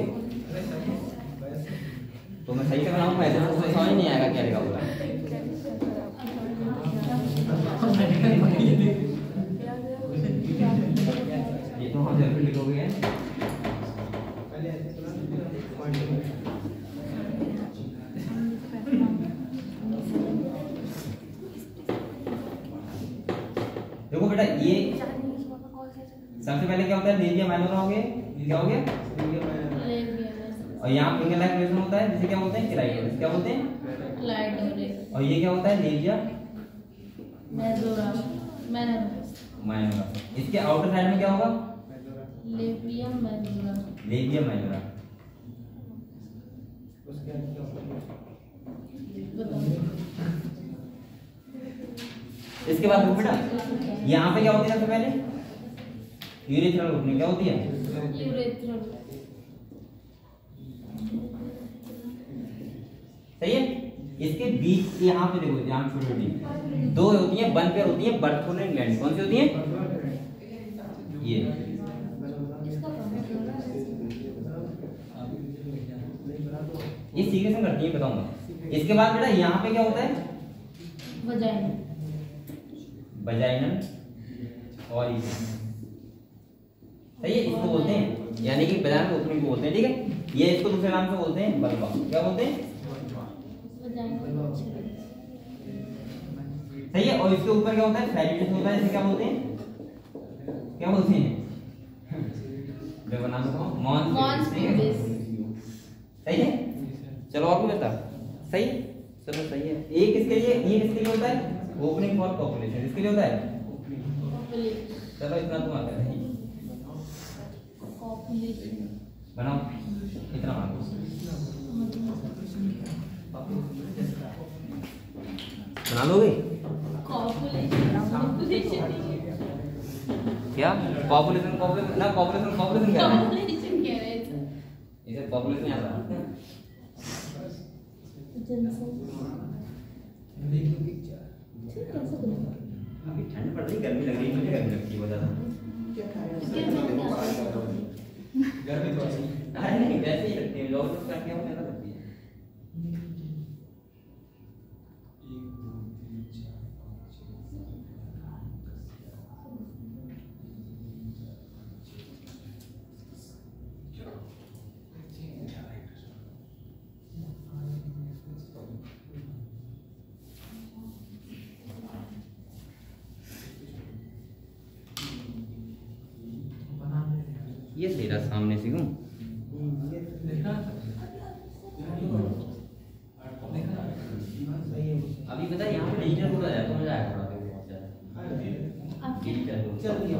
तो मैं सही से बनाऊंगा, ऐसे तो समझ नहीं आएगा क्या लिखा हुआ है। ये तो हम जरूर लिखोगे। देखो बेटा ये सबसे पहले क्या होता है लेबिया माइनोरा हो गया, क्या हो गया और यहाँ फिंगर लाइक पोजीशन होता है जिसे क्या बोलते हैं क्लाइटोरिस। क्या बोलते हैं क्लाइटोरिस। और ये क्या होता है लेबिया माइनोरा। इसके आउटर साइड में क्या होगा लेबिया माइनोरा। Labia minora. इसके बाद बेटा यहाँ पे क्या होती है सबसे पहले यूरेथ्रल ओपनिंग क्या होती है यूरेथ्रल सही है। इसके बीच यहाँ पे देखो यहाँ छोटी छोटी दो होती हैं वन पेयर होती है बर्थोलन ग्लैंड कौन सी होती है ये सीक्रेशन करती है बताऊंगा। इसके बाद बेटा यहाँ पे क्या होता है वजाइना वजाइनल और ये सही है इसको बोलते हैं यानी कि वजाइनल ओपनिंग को बोलते हैं ठीक है। ये इसको दूसरे नाम से बोलते हैं बल्बा क्या बोलते हैं सही है। और इसके ऊपर क्या होता है फैलिटस होता है इसे क्या बोलते हैं देखो नाम बताओ मॉन्स सही है। चलो और भी बता सही चलो सही है। एक इसके लिए ये किसके लिए होता है ओपनिंग फॉर पॉपुलेशन इसके लिए होता है चलो इतना तुम आता है बनाओ इतना बनाओ बना लोगे क्या पॉपुलेशन ना पॉपुलेशन क्या है इसे पॉपुलेशन आता है अभी ठंड पड़ रही गर्मी लग रही मुझे गर्मी लगती है बता गर्मी तो अरे नहीं वैसे ही लगती है लोग उसका क्या होता है लगती है ये सही रहा सामने से क्यों अभी पता है यहाँ पे डिजिटल बोर्ड आया तो मजा आया थोड़ा बहुत ज्यादा डिजिटल बोर्ड चल दिया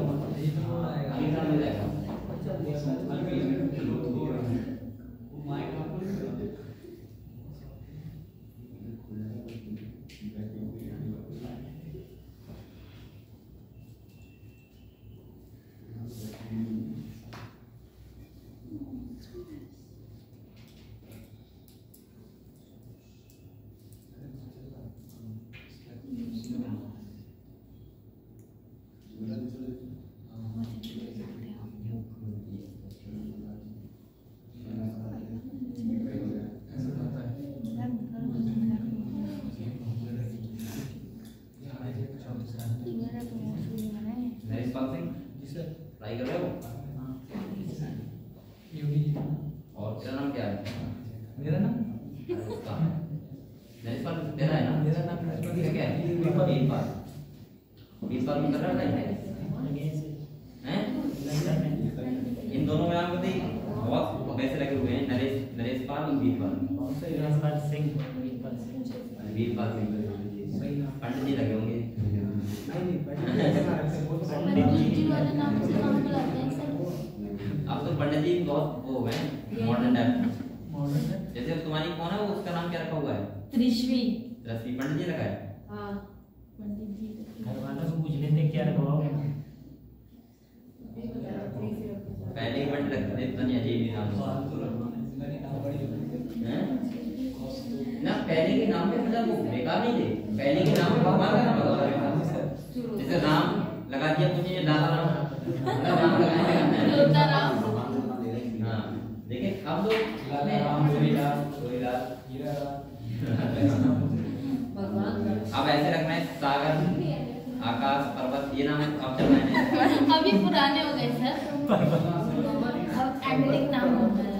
ट्राई कर रहे हो और तेरा नाम क्या है मेरा नाम तेरा है ना मेरा नाम क्या है बीरपाल में कर रहा है हैं इन दोनों में नाम बताइए बहुत वैसे लगे हुए हैं नरेश पाल और बीरपाल बीरपाल पंडित जी लगे होंगे अब तो पंडित जी बहुत वो हैं मॉडर्न टाइप जैसे तुम्हारी कौन है वो उसका नाम क्या रखा हुआ है त्रिश्वी पंडित जी रखा है हाँ पंडित जी घर वालों से पूछ लेते क्या रखवाओगे पहले ही पंडित रखते थे इतना नहीं अजीब नाम हैं ना पहले के नाम में मतलब वो बेकार नहीं थे पहले के नाम में भगवान का नाम लगा था जैसे राम लगा दिया कुछ ये लाला राम नाम लगाया राम हाँ देखिए अब लोग अब ऐसे रखना है सागर आकाश पर्वत ये नाम है अब चलना है अभी पुराने हो गए सर अब एंग्लिक नाम होता है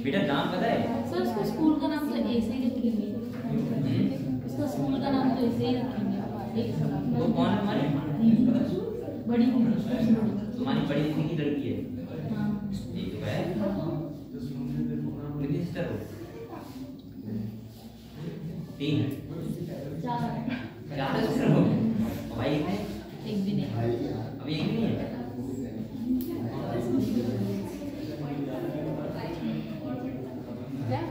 बेटा नाम पता है सर उसका स्कूल का नाम तो ऐसे ही रखेंगे उसका स्कूल का नाम तो ऐसे ही रखेंगे वो कौन है तुम्हारी बड़ी तुम्हारी बड़ी दीदी की लड़की है हाँ ठीक है कितनी सिस्टर हो तीन चार सिस्टर हो भाई कितने एक भी नहीं अभी एक भी नहीं है क्या?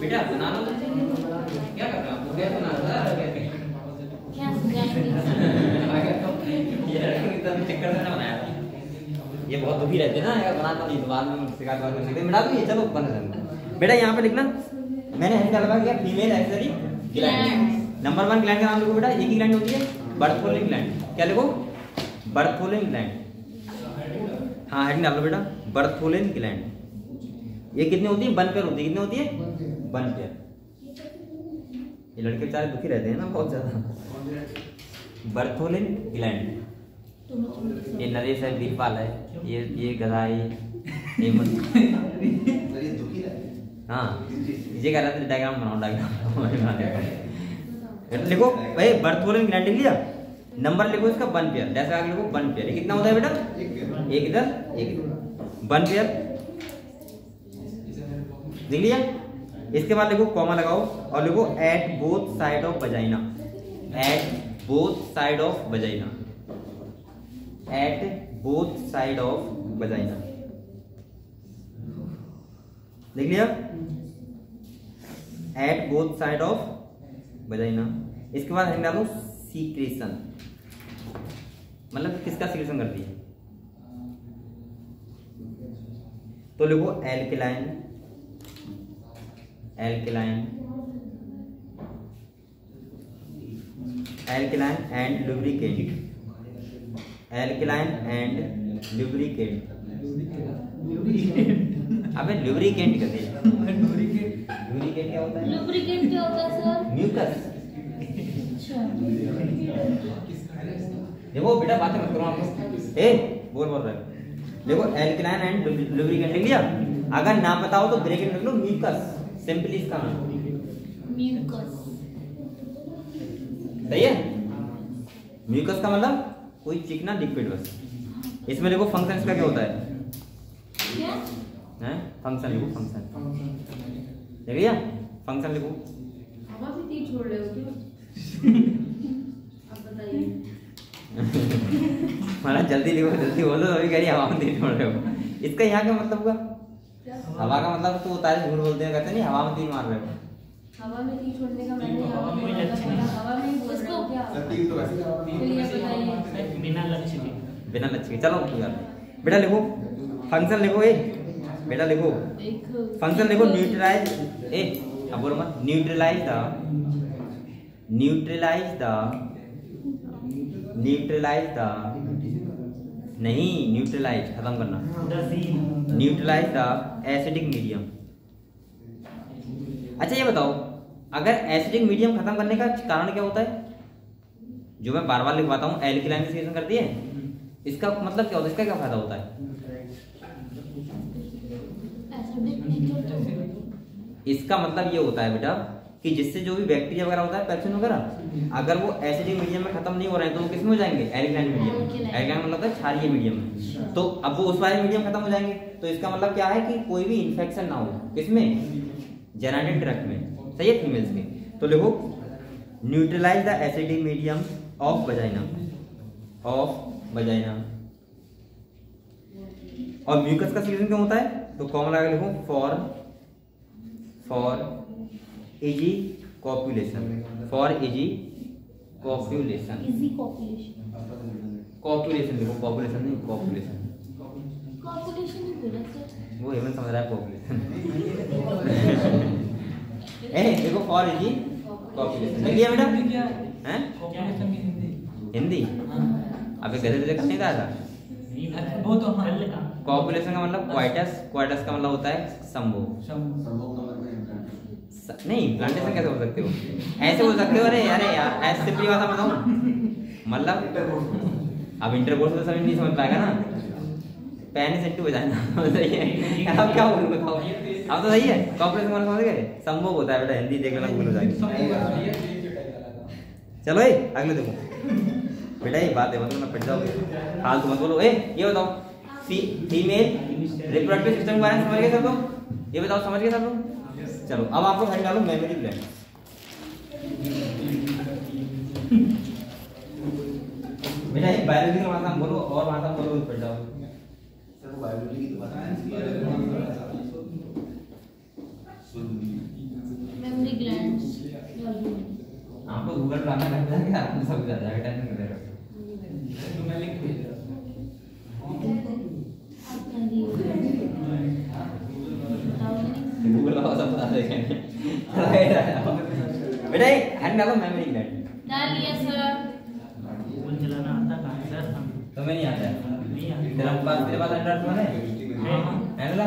बेटा बना लो, क्या कर रहे हो आप? क्या बना रहा है? क्या समझाएंगे? चक्कर से ना बनाया, ये बहुत दुखी रहते हैं ना, यार बनाता नहीं तो बाद में शिकायत वाले सीधे मिटा दूंगी। चलो बना देंगे। बेटा यहाँ पे लिखना, मैंने हेड क्या लगा, female accessory gland. Number 1 gland का नाम लिखो बेटा, एक ही ग्लैंड होती है, बर्थोलिन ग्लैंड। क्या लिखो? Bartholin gland. हाँ हेड डालो बेटा, बर्थोलिन ग्लैंड। ये कितनी होती है? 1 पेयर होती है। कितनी होती है? 1 पेयर। ये लड़के बेचारे दुखी रहते हैं ना बहुत ज्यादा। Bartholin gland. ये नरेश है, वीरपाल है, ये गधा है, ये हाँ ये कह रहा था डायग्राम बनाओ। लिखो भाई, बर्थोलिन ग्लैंड लिख लिया, नंबर लिखो इसका 1 पेयर, जैसे आगे लिखो 1 पेयर। कितना होता है बेटा? एक इधर एक इधर, 1 पेयर लिख लिया। इसके बाद लिखो कॉमा लगाओ और लिखो at both side of vagina. At both side of vagina. At both side of vagina लिख लिया, at both side of vagina. इसके बाद हम डालो सीक्रेशन, मतलब किसका सीक्रेशन करती है? तो लिखो alkaline, alkaline, alkaline and lubricant. Alkaline and lubricant. अबे लुब्रिकेंट कहते हैं। लुब्रिकेंट क्या होता है? लुब्रिकेंट क्या होता है सर? म्यूकस। अच्छा, देखो बेटा बातें मत करो आप लोग, ए बोल रहे हो। देखो एल्कलाइन एंड लुब्रिकेंट लिख लिया, अगर ना पता हो तो ब्रैकेट में लिख लो म्यूकस, सिंपली इसका नाम म्यूकस। सही है। म्यूकस का मतलब कोई चिकना लिक्विड बस। इसमें देखो फंक्शन इसका क्या होता है? क्या? हैं फंक्शन लिखो, फंक्शन देख लिया, फंक्शन लिखो। हवा भी तीर छोड़ रहे हो क्या? अब बताइए। माना जल्दी लिखो, जल्दी बोलो, अभी कह रही हवा में तीर छोड़ रहे हो। इसका यहाँ क्या मतलब होगा? हवा का मतलब तो होता है, झूठ बोलते हैं, कहते नहीं हवा में तीर मार रहे हो। हवा में तीर छोड़ने का मैंने हवा में लक्ष्य नहीं। हवा में बोल रहे हो क्या? चलिए बताइए। बिना लक्ष्य के। बिना लक्ष्य के। चलो यार बेटा लिखो फंक्शन लिखो, ए बेटा लिखो एक फंक्शन लिखो न्यूट्रलाइज, ए अब बोलो मत, neutralise the, neutralise the, neutralise the, नहीं न्यूट्रलाइज खत्म करना, न्यूट्रलाइज द एसिडिक मीडियम। अच्छा ये बताओ, अगर एसिडिक मीडियम खत्म करने का कारण क्या होता है? जो मैं बार बार लिखवाता हूँ, एल्किलाइन रिएक्शन करती है, इसका मतलब क्या होता है? इसका क्या फायदा होता है? एसिडिक नेचर तो इसका मतलब ये होता है बेटा कि जिससे जो भी बैक्टीरिया वगैरह होता है, पैथोजन वगैरह, अगर वो एसिडिक मीडियम में खत्म नहीं हो रहे हैं तो वो किसमें हो जाएंगे? एल्कलाइन मीडियम में। एल्कलाइन मतलब है क्षारीय मीडियम में। तो अब वो उस वाले मीडियम खत्म हो जाएंगे, तो इसका मतलब क्या है कि कोई भी इन्फेक्शन ना हो किसमें? जेनाइटल ट्रैक्ट में। सही है फीमेल्स के। तो लिखो neutralise the acidic medium of vagina, of vagina. और म्यूकस का सीक्रेशन क्या होता है? तो कॉमन लगा लिखो for easy copulation, for easy copulation, easy copulation. Copulation लिखो, पॉपुलेशन नहीं, कॉपुलेशन। कॉपुलेशन ही बोला सर। वो हेमंत समझ रहा है पॉपुलेशन। ए देखो फॉर इजी कॉपुलेशन लिख लिया बेटा? हैं हिंदी? अबे गधे गधे नहीं था। वो तो कल का। कॉपुलेशन का मतलब क्वाइटस, क्वाइटस का मतलब होता है संभोग। नहीं प्लांटेशन कैसे बोल सकते हो? ऐसे बोल सकते हो। अरे अरे यार ऐसे सिंपली भाषा बताऊं, मतलब अब इंटरकोर्स तो सभी नहीं समझ पाएगा ना। पैन सेंटू हो जाएगा। सही है। अब क्या बोलूं बताओ? अब तो सही है। कॉपुलेशन मतलब समझ गए? संभोग होता है बेटा, हिंदी देख लेना भूल हो जाएगी। चलो अगले देखो बेटा, ये बात है मतलब मैं पिट जाओगे, फालतू मत बोलो। ये बताओ फीमेल रिप्रोडक्टिव सिस्टम के बारे में समझ गए सब लोग? ये बताओ समझ गए सब लोग? चलो अब आप लोग डालो मेमोरी ग्लैंड। बेटा एक बायोलॉजी का माता बोलो और माता बोलो उस पर जाओ। सर वो बायोलॉजी की तो बात है। मेमोरी ग्लैंड्स आपको गूगल पर आना लगता है कि आपको सब कुछ आ जाएगा, टेंशन मत लो। तो मैं लिख भेज रहा गूगल का सब बता देंगे। बेटा एक हैंड डालो मेमोरी ग्लैंड। डाल लिया सर। फोन चलाना आता कहाँ है सर? हम तुम्हें नहीं आता है? नहीं आता। तेरे पास एंड्रॉइड फोन है? है ना?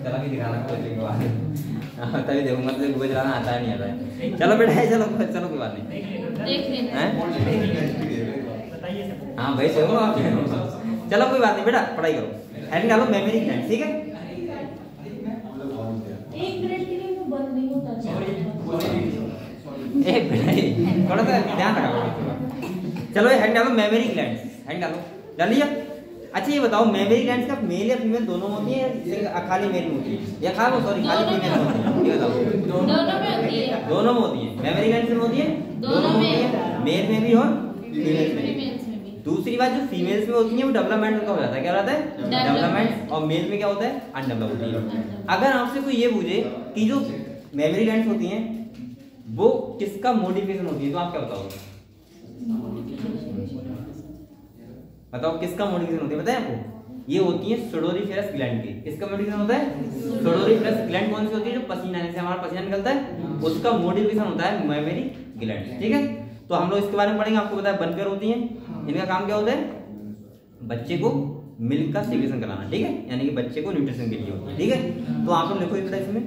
चला के दिखाना कोई के बाद। हाँ तभी देखूंगा तुझे गूगल चलाना आता है नहीं आता है। चलो बेटा चलो चलो कोई बात नहीं। देख लेना। हैं? बताइए सर। हाँ भाई चलो आप चलो कोई बात नहीं बेटा पढ़ाई करो। हैंड डालो मेमोरी ग्लैंड ठीक है? एक मिनट के लिए वो बंद नहीं होता। एक मिनट थोड़ा सा ध्यान रखा करो। चलो ये हैंड डालो मेमोरी ग्लैंड्स। हैंड डालो डाल लिया। अच्छा ये बताओ मेमोरी ग्लैंड्स का मेल या फीमेल दोनों होती है या खाली मेल में होती है या खाली सॉरी खाली फीमेल में होती है? ये बताओ। दोनों में होती है। दोनों में होती है। मेमोरी ग्लैंड्स में होती है? दोनों में। मेल में भी और फीमेल में भी। फीमेल्स में भी। दूसरी बात जो फीमेल्स में होती है वो डेवलपमेंट का हो जाता है। क्या हो जाता है? डेवलपमेंट। और मेल में क्या होता है? अनडेवलप होती है। अगर आपसे कोई ये पूछे कि जो मेमोरी ग्लैंड्स होती हैं वो किसका मॉडिफिकेशन होती है तो आप क्या बताओगे? बताओ किसका मॉडिफिकेशन होती है? बताएं आपको ये होती है सुडोरीफेरस ग्लैंड की। किसका मॉडिफिकेशन होता है? सुडोरीफेरस ग्लैंड कौन सी होती है? जो पसीना से हमारा पसीना निकलता है उसका मॉडिफिकेशन होता है मेमोरी ग्लैंड। ठीक है तो हम लोग इसके बारे में पढ़ेंगे। आपको पता है बनकर होती हैं। इनका काम क्या होता है? बच्चे को मिल्क का सेक्रेशन कराना। ठीक है यानी कि बच्चे को न्यूट्रिशन के लिए होता है। ठीक है तो आप लोग लिखो बेटा इसमें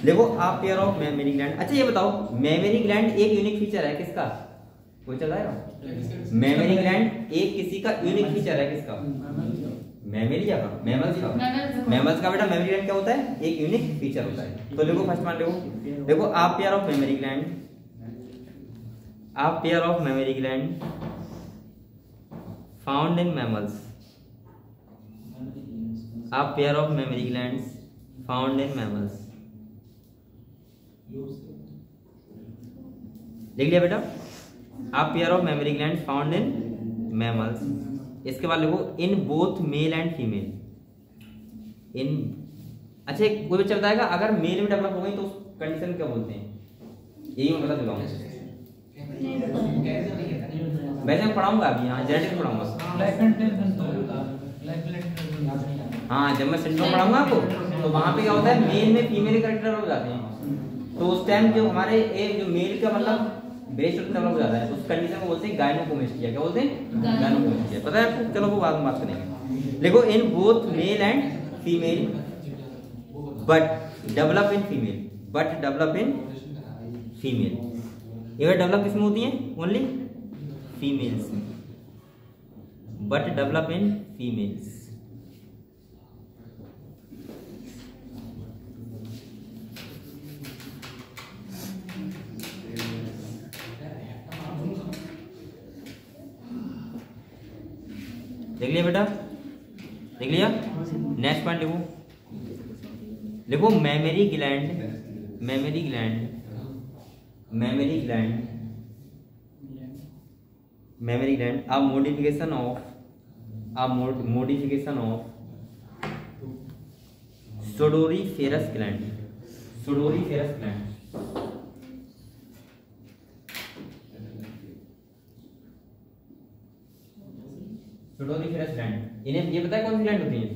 देखो आप पेयर ऑफ मेमोरी ग्लैंड। अच्छा ये बताओ मेमोरी ग्लैंड एक यूनिक फीचर है किसका? कोई चलाएगा? मेमोरी ग्लैंड एक किसी का यूनिक फीचर है किसका? मेमोरी या मैमल्स का? मैमल्स का बेटा मेमोरी ग्लैंड क्या होता है? एक यूनिक फीचर होता है। तो देखो फर्स्ट वन देखो आप पेयर ऑफ मेमोरी ग्लैंड। आप pair of memory gland found in mammals. आप pair of memory glands found in mammals. देख लिया बेटा आप pair of memory gland found in mammals. इसके बाद लिखो in both male and female. In अच्छा कोई बच्चा बताएगा अगर मेल में डेवलप हो गई तो उस कंडीशन क्या बोलते हैं? यही मैं बता देता हूँ। वैसे मैं पढ़ाऊंगा अभी हाँ जेनेटिक्स पढ़ाऊंगा। हाँ जब मैं सिंड्रोम पढ़ाऊंगा आपको तो वहां पे क्या होता है मेल में फीमेल कैरेक्टर हो जाते हैं तो उस टाइम जो हमारे एक जो मेल का मतलब बेस्ट डेवलप हो जाता है उस कंडीशन को बोलते हैं गायनोकोमेस्टिया। क्या बोलते हैं? गायनोकोमेस्टिया। पता है आपको? चलो वो बाद में बात करेंगे। देखो इन both male and female but develop in female. But develop in female. ये डेवलप किसमें होती है? ओनली फीमेल्स में। But develop in females. देख लिया बेटा? देख लिया? नेक्स्ट पॉइंट लिखो। लिखो memory gland. Memory gland. Memory gland. Memory gland a modification of sudoriferous gland. Sudoriferous gland. Sudoriferous gland. इन्हें ये पता है कौन सी ग्लैंड होती है?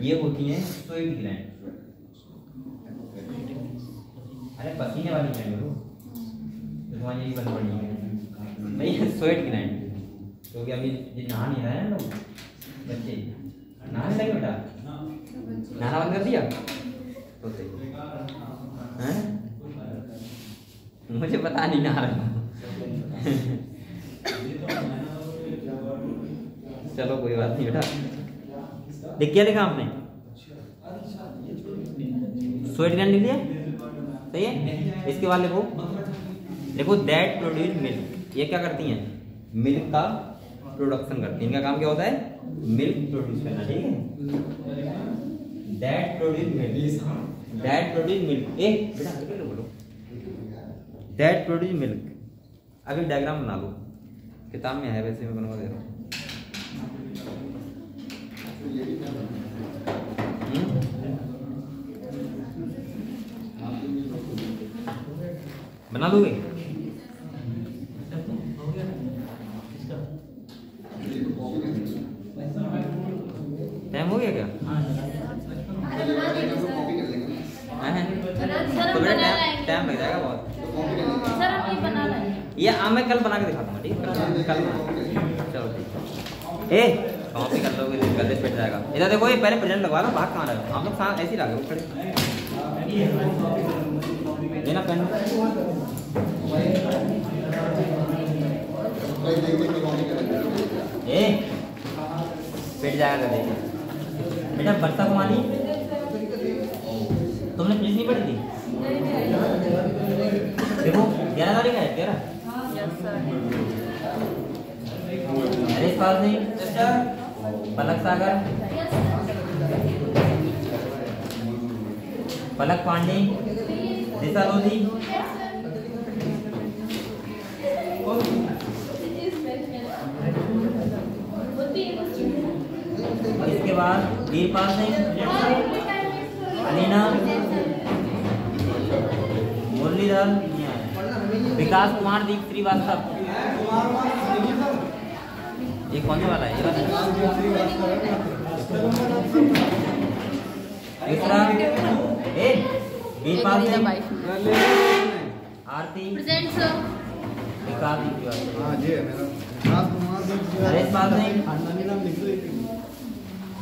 ये होती है स्वेट ग्लैंड। अरे पसीने वाली ग्लैंड हो तो तुम्हारी यही बंद पड़ी है नहीं स्वेट ग्लैंड क्योंकि अभी ये नहा नहीं रहा है ना लोग बच्चे नहाने लगे बेटा नहाना बंद कर दिया तो सही हैं? मुझे पता नहीं नहा रहा चलो कोई बात नहीं बेटा। देख क्या लिखा आपने? स्वेट ग्लैंड लिख दिया? सही है। इसके बाद लिखो देखो दैट प्रोड्यूस मिल्क। ये क्या करती हैं? मिल्क का प्रोडक्शन करती हैं। इनका काम क्या होता है? मिल्क प्रोड्यूस करना। ठीक है that produce milk. That produce milk ए बेटा बोलो दैट प्रोड्यूस मिल्क। अब एक डायग्राम बना लो। किताब में है वैसे, मैं बनवा दे रहा हूँ। बना लोगे? टाइम हो गया क्या? तो बेटा टाइम लग जाएगा बहुत। सर हम ये बना रहे हैं। ये मैं कल बना के दिखाता हूँ, ठीक है? कल चलो ठीक। कॉपी कर लोगे गलत पेट जाएगा। इधर देखो, ये पहले प्रेजेंट लगवा लो, बाहर कहाँ रहे हो आप लोग? साथ ऐसे ही लगे खड़े। लेना पेन। पेट जाएगा देखिए बेटा। बरसा कुमारी तुमने फीस नहीं पढ़ी थी? देखो 11 तारीख है, 11। हरीश पाल सिंह, पलक सागर, पलक पांडे, दिशा लोधी, इसके बाद वीरपाल सिंह, अलीना, मुरलीधर, विकास कुमार दीप श्रीवास्तव। ये कौन सा वाला है? दूसरा वीरपाल सिंह, आरती, प्रेजेंट सर। विकास दीप श्रीवास्तव। हाँ जी मेरा हरीश पाल सिंह।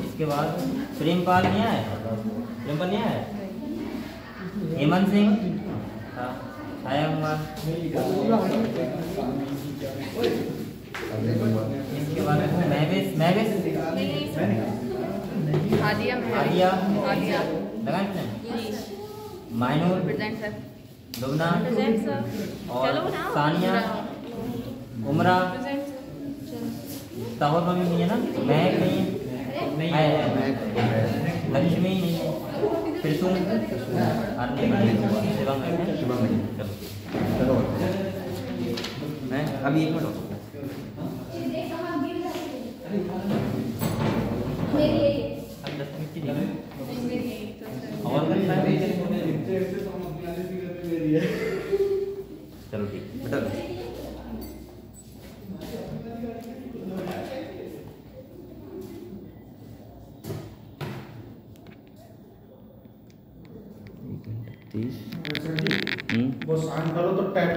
इसके बाद प्रेमपाल नहीं आया? प्रेमपाल नहीं आया? हेमंत सिंह, छाया कुमार। इसके बाद महवेश हादिया लगा माइनूर, लुबना और सानिया, उमरा, तावर मम्मी नहीं है ना? महक नहीं है, लक्ष्मी नहीं है, त्रिशूल, चलो मैं अभी 1 मिनट अब 10 मिनट की और चलो ठीक बेटा। वो साइन करो तो टैब